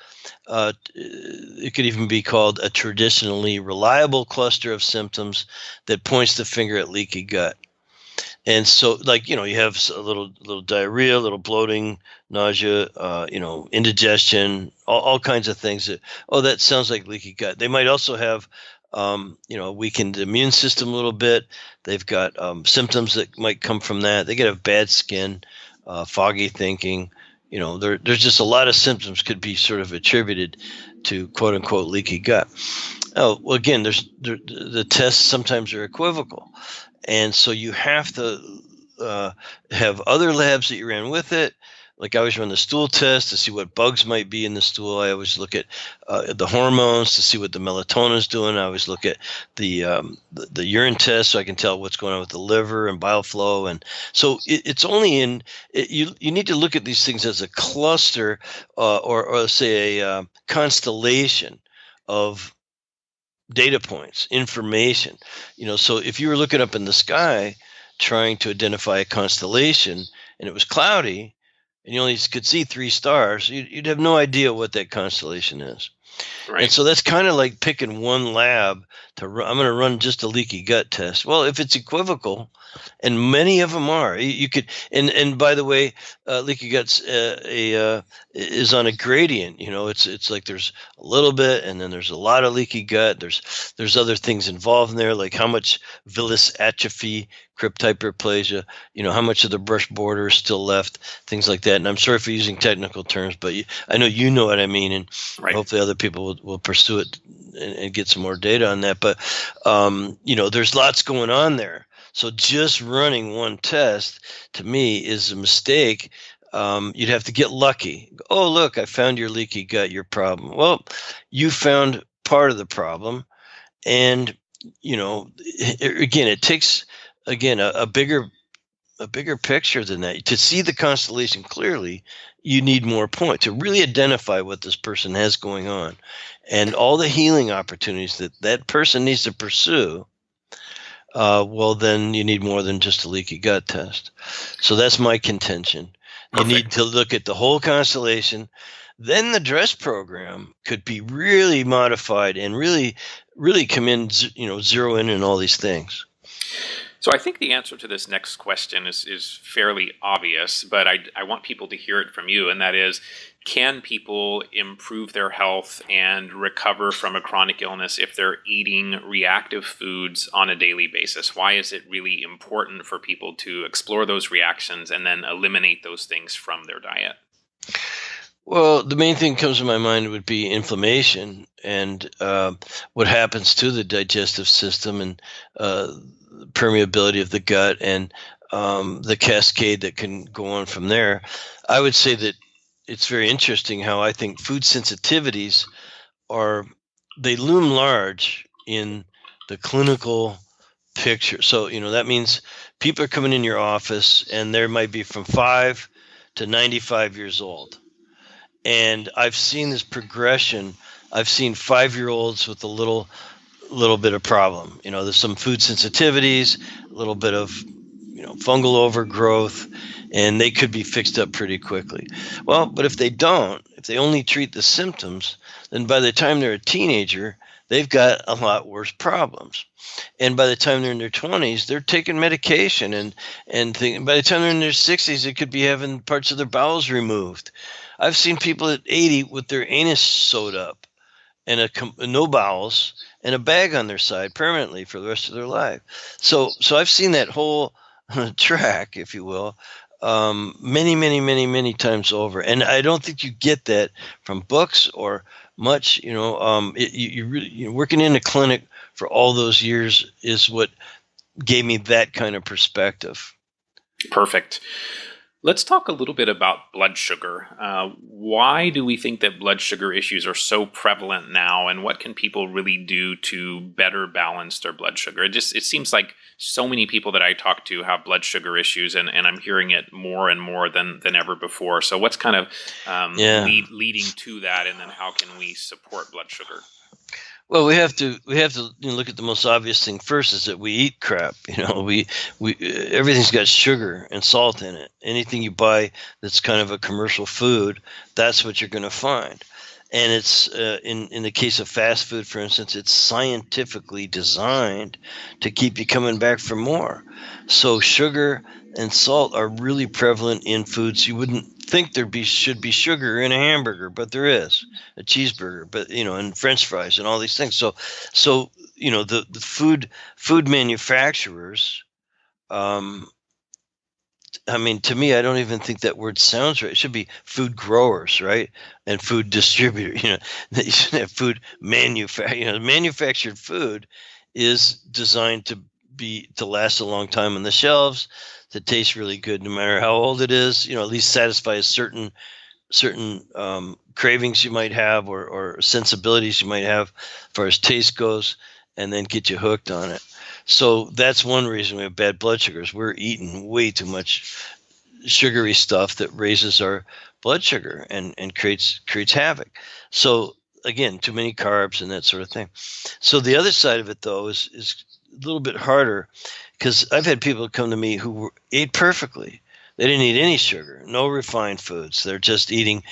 It could even be called a traditionally reliable cluster of symptoms that points the finger at leaky gut. And so, you have a little diarrhea, a little bloating, nausea, indigestion, all kinds of things that sounds like leaky gut. They might also have, a weakened immune system a little bit. They've got symptoms that might come from that. They could have bad skin, foggy thinking, there's just a lot of symptoms could be sort of attributed to quote unquote leaky gut. Oh, well, again, the tests sometimes are equivocal, and so you have to have other labs that you ran with it. Like I always run the stool test to see what bugs might be in the stool. I always look at the hormones to see what the melatonin is doing. I always look at the urine test so I can tell what's going on with the liver and bile flow. And so it's only you need to look at these things as a cluster or let's say a constellation of data points, information. So if you were looking up in the sky trying to identify a constellation and it was cloudy, and you only could see 3 stars, you'd have no idea what that constellation is. Right. And so that's kind of like picking one lab to run. I'm going to run just a leaky gut test. Well, if it's equivocal, and many of them are, you could. And by the way, leaky guts is on a gradient. It's like there's a little bit, and then there's a lot of leaky gut. There's other things involved in there, like how much villus atrophy, crypt hyperplasia, how much of the brush border is still left, things like that. And I'm sorry for using technical terms, but I know you know what I mean, and right. Hopefully other people will pursue it and get some more data on that. But there's lots going on there. So just running one test to me is a mistake. You'd have to get lucky. Oh, look, I found your leaky gut, your problem. Well, you found part of the problem, and again, it takes a bigger picture than that. To see the constellation clearly, you need more points to really identify what this person has going on, and all the healing opportunities that person needs to pursue. Well, then you need more than just a leaky gut test. So that's my contention. Perfect. You need to look at the whole constellation. Then the DRESS program could be really modified and really, really come in, zero in on all these things. So I think the answer to this next question is fairly obvious, but I want people to hear it from you, and that is, can people improve their health and recover from a chronic illness if they're eating reactive foods on a daily basis? Why is it really important for people to explore those reactions and then eliminate those things from their diet? Well, the main thing that comes to my mind would be inflammation and what happens to the digestive system and permeability of the gut and the cascade that can go on from there. I would say that it's very interesting how I think food sensitivities they loom large in the clinical picture. So, that means people are coming in your office and there might be from 5 to 95 years old. And I've seen this progression. I've seen 5-year-olds with a little bit of problem. There's some food sensitivities, a little bit of, fungal overgrowth, and they could be fixed up pretty quickly. Well, but if they only treat the symptoms, then by the time they're a teenager, they've got a lot worse problems. And by the time they're in their 20s, they're taking medication, and by the time they're in their 60s, they could be having parts of their bowels removed. I've seen people at 80 with their anus sewed up and no bowels and a bag on their side permanently for the rest of their life. So I've seen that whole track, if you will, many, many, many, many times over. And I don't think you get that from books or much. You really, working in a clinic for all those years is what gave me that kind of perspective. Perfect. Let's talk a little bit about blood sugar. Why do we think that blood sugar issues are so prevalent now, and what can people really do to better balance their blood sugar? It seems like so many people that I talk to have blood sugar issues, and I'm hearing it more and more than ever before. So what's kind of leading to that, and then how can we support blood sugar? Well, we have to look at the most obvious thing first, is that we eat crap. We everything's got sugar and salt in it. Anything you buy that's kind of a commercial food, that's what you're going to find. And it's in the case of fast food, for instance, it's scientifically designed to keep you coming back for more. So sugar and salt are really prevalent in foods. You wouldn't think should be sugar in a hamburger, but there is a cheeseburger, but and French fries and all these things. So the food manufacturers I mean, to me, I don't even think that word sounds right. It should be food growers, right? And food distributor. You should have food manufactured. Manufactured food is designed to last a long time on the shelves, to taste really good no matter how old it is. At least satisfy certain cravings you might have, or sensibilities you might have as far as taste goes, and then get you hooked on it. So that's one reason we have bad blood sugars. We're eating way too much sugary stuff that raises our blood sugar and creates havoc. So again, too many carbs and that sort of thing. So the other side of it, though, is a little bit harder, because I've had people come to me who ate perfectly. They didn't eat any sugar, no refined foods. They're just eating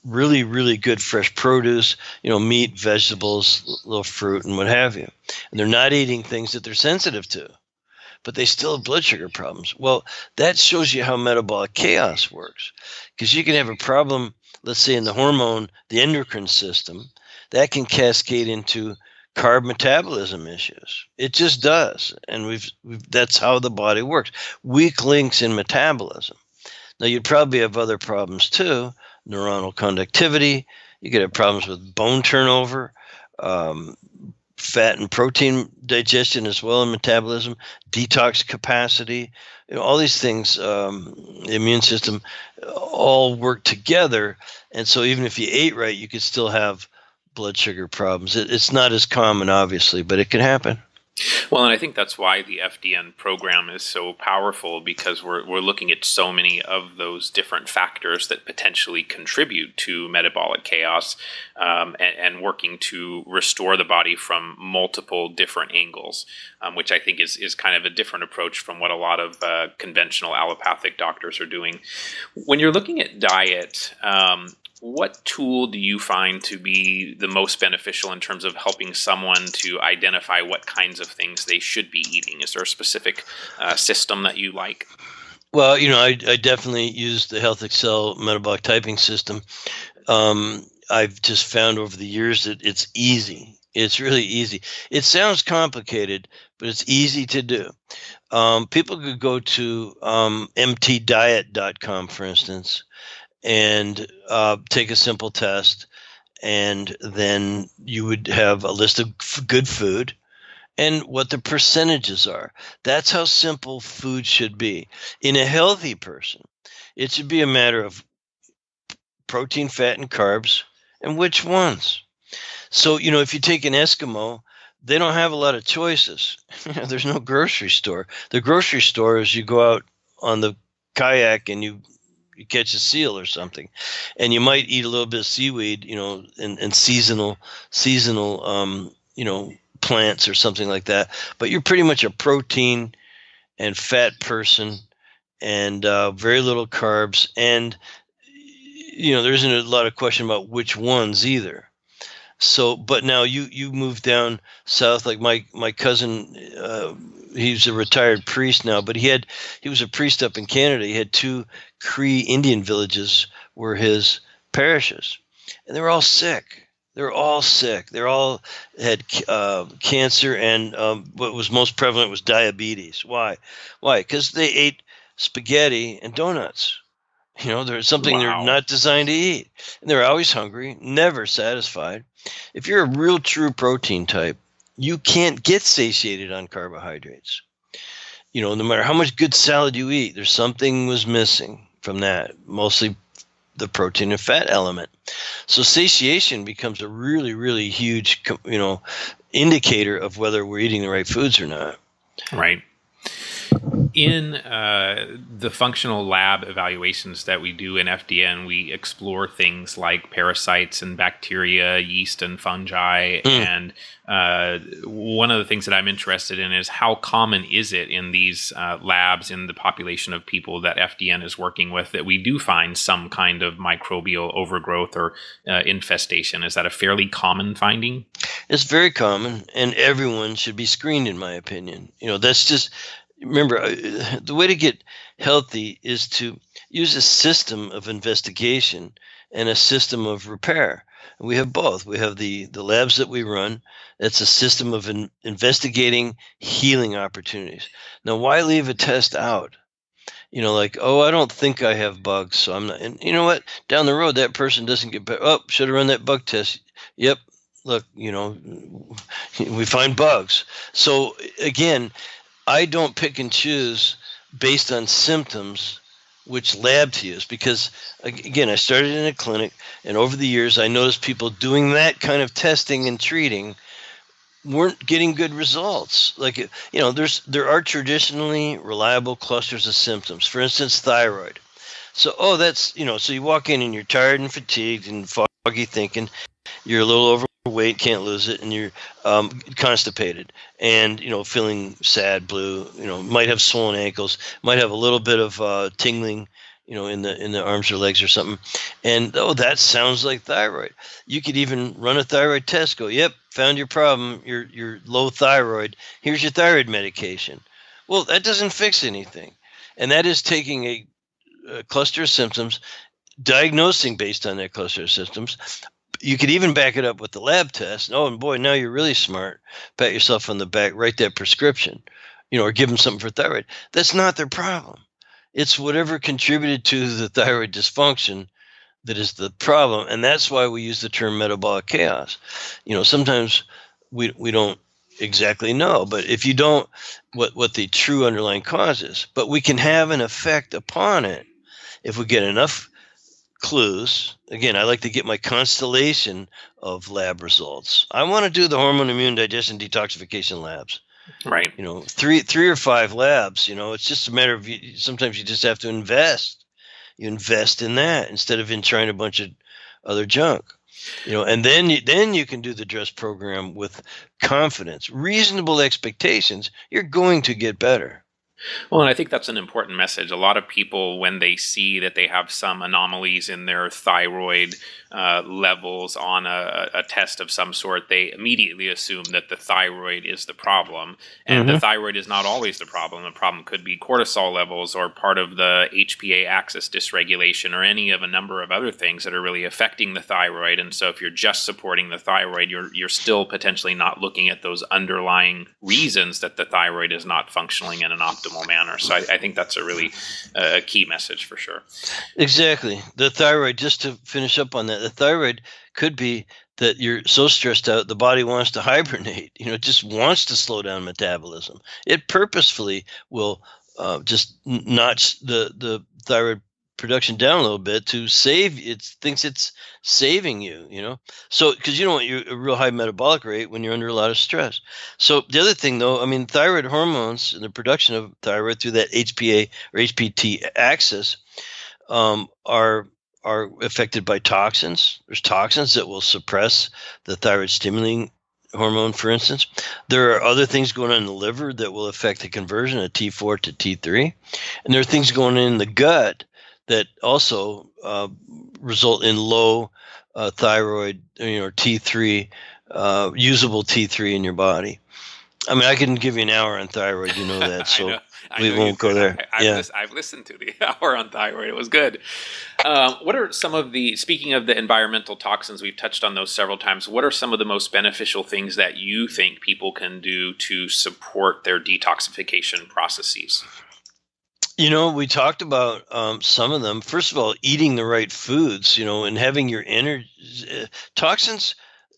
really, really good fresh produce, meat, vegetables, little fruit, and what have you. And they're not eating things that they're sensitive to, but they still have blood sugar problems. Well, that shows you how metabolic chaos works, because you can have a problem, let's say in the endocrine system, that can cascade into carb metabolism issues. It just does. And that's how the body works. Weak links in metabolism. Now, you'd probably have other problems too. Neuronal conductivity. You could have problems with bone turnover, fat and protein digestion as well, and metabolism, detox capacity. All these things, the immune system, all work together. And so even if you ate right, you could still have blood sugar problems. It's not as common, obviously, but it can happen. Well, and I think that's why the FDN program is so powerful, because we're looking at so many of those different factors that potentially contribute to metabolic chaos, and working to restore the body from multiple different angles, which I think is kind of a different approach from what a lot of conventional allopathic doctors are doing. When you're looking at diet, what tool do you find to be the most beneficial in terms of helping someone to identify what kinds of things they should be eating? Is there a specific system that you like? Well, I definitely use the Health Excel metabolic typing system. I've just found over the years that it's easy. It's really easy. It sounds complicated, but it's easy to do. People could go to mtdiet.com, for instance, and take a simple test, and then you would have a list of good food and what the percentages are. That's how simple food should be. In a healthy person, it should be a matter of protein, fat, and carbs, and which ones. So, if you take an Eskimo, they don't have a lot of choices. There's no grocery store. The grocery store is you go out on the kayak and you catch a seal or something, and you might eat a little bit of seaweed, and seasonal, plants or something like that. But you're pretty much a protein and fat person, and very little carbs. And, there isn't a lot of question about which ones either. So, but now you move down south, like my cousin, he's a retired priest now, but he was a priest up in Canada. He had 2 Cree Indian villages were his parishes, and they were all sick. They all had cancer, and what was most prevalent was diabetes. Why? Because they ate spaghetti and donuts. There's something they're not designed to eat, and they're always hungry, never satisfied. If you're a real true protein type, you can't get satiated on carbohydrates. No matter how much good salad you eat, there's something was missing from that, mostly the protein and fat element. So satiation becomes a really, really huge, indicator of whether we're eating the right foods or not. Right. In the functional lab evaluations that we do in FDN, we explore things like parasites and bacteria, yeast and fungi. And one of the things that I'm interested in is how common is it in these labs, in the population of people that FDN is working with, that we do find some kind of microbial overgrowth or infestation? Is that a fairly common finding? It's very common, and everyone should be screened, in my opinion. That's just... Remember, the way to get healthy is to use a system of investigation and a system of repair. And we have both. We have the labs that we run. That's a system of investigating healing opportunities. Now, why leave a test out? Like, oh, I don't think I have bugs, so I'm not. And you know what? Down the road, that person doesn't get better. Oh, should have run that bug test. Yep. Look, we find bugs. So again, I don't pick and choose based on symptoms which lab to use, because again, I started in a clinic, and over the years I noticed people doing that kind of testing and treating weren't getting good results. Like, there are traditionally reliable clusters of symptoms. For instance, thyroid. So, that's, so you walk in and you're tired and fatigued and foggy thinking, you're a little overweight, can't lose it, and you're constipated and, feeling sad, blue, might have swollen ankles, might have a little bit of tingling, in the arms or legs or something. And, that sounds like thyroid. You could even run a thyroid test, go, yep, found your problem, you're low thyroid, here's your thyroid medication. Well, that doesn't fix anything. And that is taking a cluster of symptoms, diagnosing based on that cluster of symptoms. You could even back it up with the lab test. Oh, and boy, now you're really smart. Pat yourself on the back, write that prescription, or give them something for thyroid. That's not their problem. It's whatever contributed to the thyroid dysfunction that is the problem. And that's why we use the term metabolic chaos. Sometimes we don't exactly know, but if you don't, what the true underlying cause is, but we can have an effect upon it if we get enough clues. Again, I like to get my constellation of lab results. I want to do the hormone, immune, digestion, detoxification labs. Right. 3 or 5 labs. It's just a matter of sometimes you just have to invest. You invest in that instead of in trying a bunch of other junk. And then you can do the dress program with confidence, reasonable expectations. You're going to get better. Well, and I think that's an important message. A lot of people, when they see that they have some anomalies in their thyroid levels on a test of some sort, they immediately assume that the thyroid is the problem. And the thyroid is not always the problem. The problem could be cortisol levels or part of the HPA axis dysregulation or any of a number of other things that are really affecting the thyroid. And so if you're just supporting the thyroid, you're still potentially not looking at those underlying reasons that the thyroid is not functioning in an optimal manner. So I think that's a really key message for sure. Exactly. The thyroid, just to finish up on that, the thyroid could be that you're so stressed out, the body wants to hibernate. It just wants to slow down metabolism. It purposefully will just notch the thyroid production down a little bit to save. It thinks it's saving you, So, because you don't want a real high metabolic rate when you're under a lot of stress. So the other thing, though, thyroid hormones and the production of thyroid through that HPA or HPT axis are affected by toxins. There's toxins that will suppress the thyroid stimulating hormone, for instance. There are other things going on in the liver that will affect the conversion of T4 to T3. And there are things going on in the gut that also result in low thyroid, T3, usable T3 in your body. I can give you an hour on thyroid, that, so we won't go there. I've listened to the hour on thyroid. It was good. What are some of speaking of the environmental toxins, we've touched on those several times, what are some of the most beneficial things that you think people can do to support their detoxification processes? We talked about some of them. First of all, eating the right foods, and having your energy. Toxins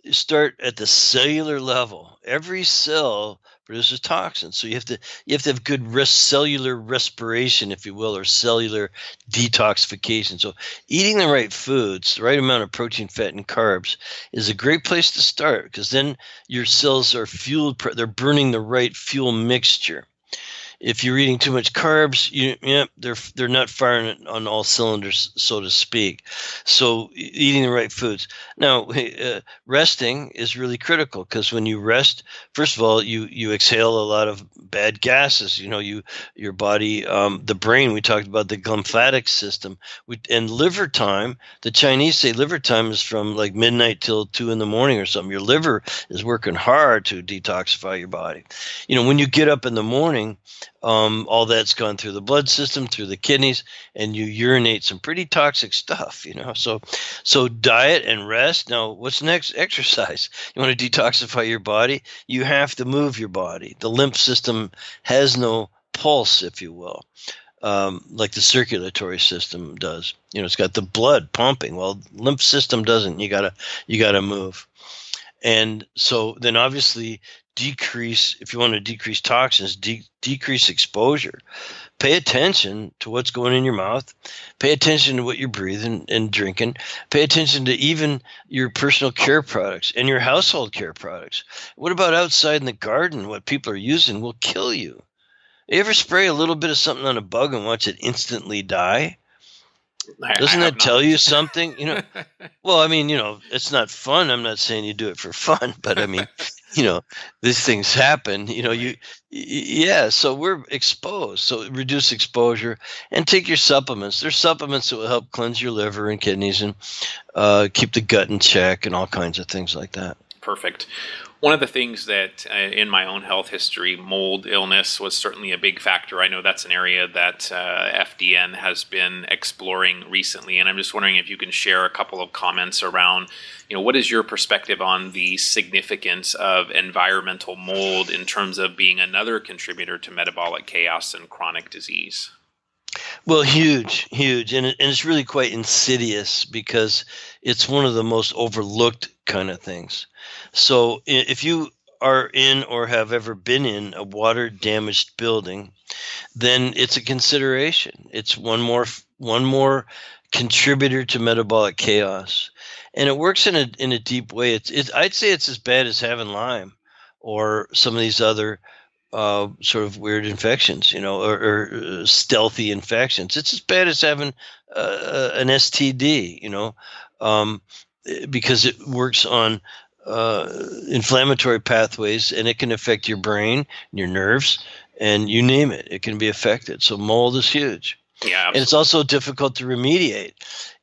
start at the cellular level. Every cell produces toxins, so you have to have good cellular respiration, if you will, or cellular detoxification. So eating the right foods, the right amount of protein, fat, and carbs is a great place to start, because then your cells are fueled. They're burning the right fuel mixture. If you're eating too much carbs, they're not firing on all cylinders, so to speak. So eating the right foods. Now, resting is really critical, because when you rest, first of all, you exhale a lot of bad gases. Your body, the brain. We talked about the glymphatic system, and liver time. The Chinese say liver time is from like midnight till 2 a.m. or something. Your liver is working hard to detoxify your body. When you get up in the morning, all that's gone through the blood system, through the kidneys, and you urinate some pretty toxic stuff, So diet and rest. Now, what's next? Exercise. You want to detoxify your body? You have to move your body. The lymph system has no pulse, if you will. like the circulatory system does. It's got the blood pumping. Well, lymph system doesn't. You gotta move. And so then obviously if you want to decrease toxins, decrease exposure. Pay attention to what's going in your mouth. Pay attention to what you're breathing and drinking. Pay attention to even your personal care products and your household care products. What about outside in the garden? What people are using will kill you. You ever spray a little bit of something on a bug and watch it instantly die? Doesn't that tell you something? Well, I mean, it's not fun. I'm not saying you do it for fun, but I mean, these things happen. So we're exposed. So reduce exposure and take your supplements. There's supplements that will help cleanse your liver and kidneys and keep the gut in check and all kinds of things like that. Perfect. One of the things that in my own health history, mold illness was certainly a big factor. I know that's an area that FDN has been exploring recently, and I'm just wondering if you can share a couple of comments around, what is your perspective on the significance of environmental mold in terms of being another contributor to metabolic chaos and chronic disease? Well, huge, and it's really quite insidious because it's one of the most overlooked kind of things. So if you are in or have ever been in a water-damaged building, then it's a consideration. It's one more contributor to metabolic chaos, and it works in a deep way. I'd say it's as bad as having Lyme or some of these other sort of weird infections, or stealthy infections. It's as bad as having an STD, because it works on inflammatory pathways, and it can affect your brain, your nerves, and you name it. It can be affected. So mold is huge. Yeah, absolutely. And it's also difficult to remediate.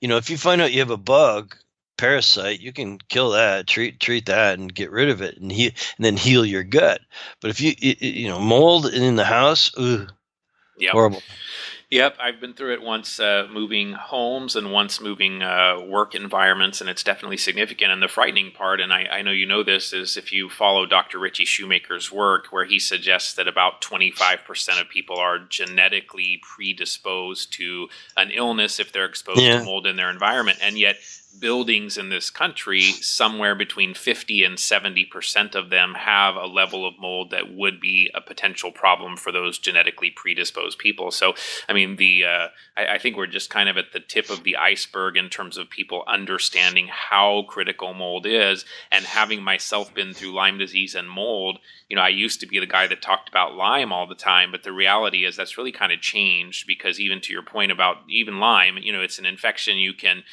If you find out you have a bug, parasite, you can kill that, treat that, and get rid of it, and then heal your gut. But if you mold in the house, horrible. Yep, I've been through it once moving homes and once moving work environments, and it's definitely significant. And the frightening part, and I know you know this, is if you follow Dr. Richie Shoemaker's work, where he suggests that about 25% of people are genetically predisposed to an illness if they're exposed to mold in their environment, and yet buildings in this country, somewhere between 50 and 70% of them have a level of mold that would be a potential problem for those genetically predisposed people. So, I mean, I think we're just kind of at the tip of the iceberg in terms of people understanding how critical mold is. And having myself been through Lyme disease and mold, I used to be the guy that talked about Lyme all the time, but the reality is that's really kind of changed, because even to your point about even Lyme, it's an infection. You can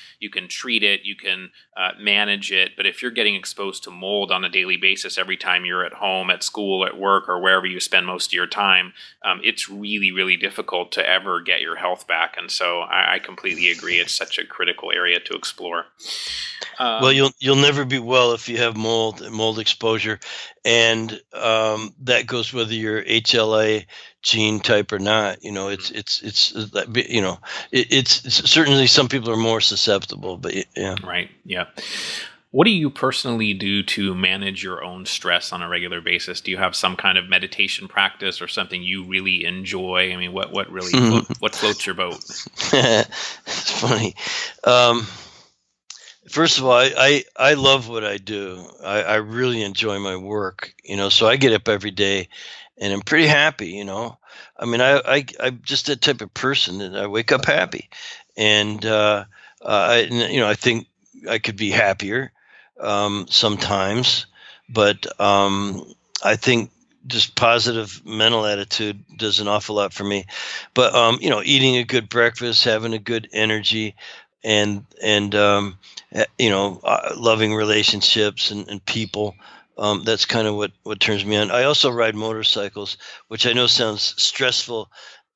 treat it, you can manage it, but if you're getting exposed to mold on a daily basis every time you're at home, at school, at work, or wherever you spend most of your time, it's really, really difficult to ever get your health back. And so I completely agree. It's such a critical area to explore. Well, you'll never be well if you have mold exposure, and that goes whether you're HLA gene type or not. It's certainly some people are more susceptible, but yeah. Right. Yeah. What do you personally do to manage your own stress on a regular basis? Do you have some kind of meditation practice or something you really enjoy? I mean, what really what floats your boat? It's funny. First of all, I love what I do. I really enjoy my work, so I get up every day and I'm pretty happy, I mean, I'm just that type of person that I wake up happy, and I think I could be happier sometimes, but I think just positive mental attitude does an awful lot for me. But eating a good breakfast, having a good energy, and loving relationships and people. That's kind of what turns me on. I also ride motorcycles, which I know sounds stressful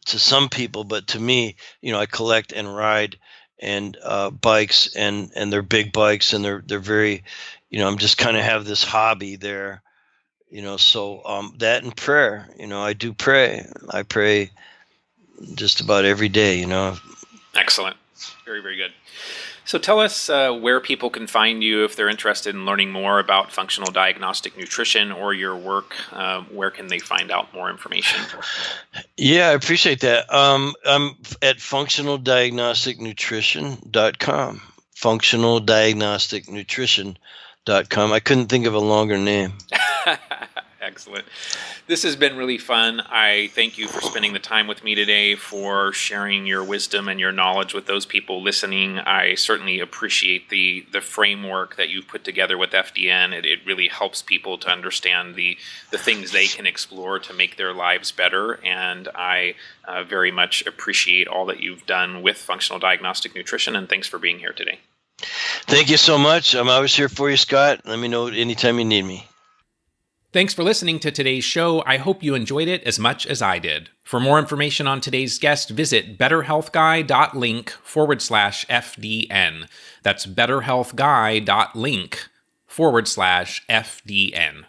to some people, but to me, I collect and ride and bikes, and they're big bikes, and they're very, I'm just kind of have this hobby there, so that and prayer, I do pray. I pray just about every day, Excellent. Very, very good. So tell us where people can find you if they're interested in learning more about functional diagnostic nutrition or your work. Where can they find out more information? Yeah, I appreciate that. I'm at functionaldiagnosticnutrition.com. Functionaldiagnosticnutrition.com. I couldn't think of a longer name. Excellent. This has been really fun. I thank you for spending the time with me today, for sharing your wisdom and your knowledge with those people listening. I certainly appreciate the framework that you've put together with FDN. It really helps people to understand the things they can explore to make their lives better. And I very much appreciate all that you've done with functional diagnostic nutrition. And thanks for being here today. Thank you so much. I'm always here for you, Scott. Let me know anytime you need me. Thanks for listening to today's show. I hope you enjoyed it as much as I did. For more information on today's guest, visit betterhealthguy.link/FDN. That's betterhealthguy.link/FDN.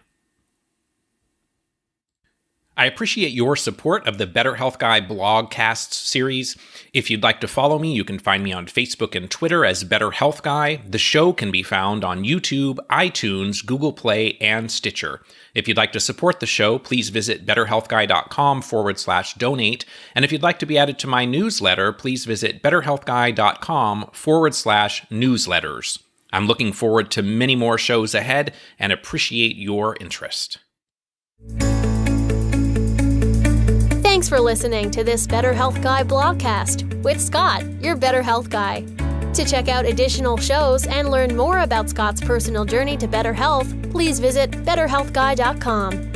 I appreciate your support of the Better Health Guy blogcasts series. If you'd like to follow me, you can find me on Facebook and Twitter as Better Health Guy. The show can be found on YouTube, iTunes, Google Play, and Stitcher. If you'd like to support the show, please visit betterhealthguy.com/donate. And if you'd like to be added to my newsletter, please visit betterhealthguy.com/newsletters. I'm looking forward to many more shows ahead and appreciate your interest. Thanks for listening to this Better Health Guy blogcast with Scott, your Better Health Guy. To check out additional shows and learn more about Scott's personal journey to better health, please visit betterhealthguy.com.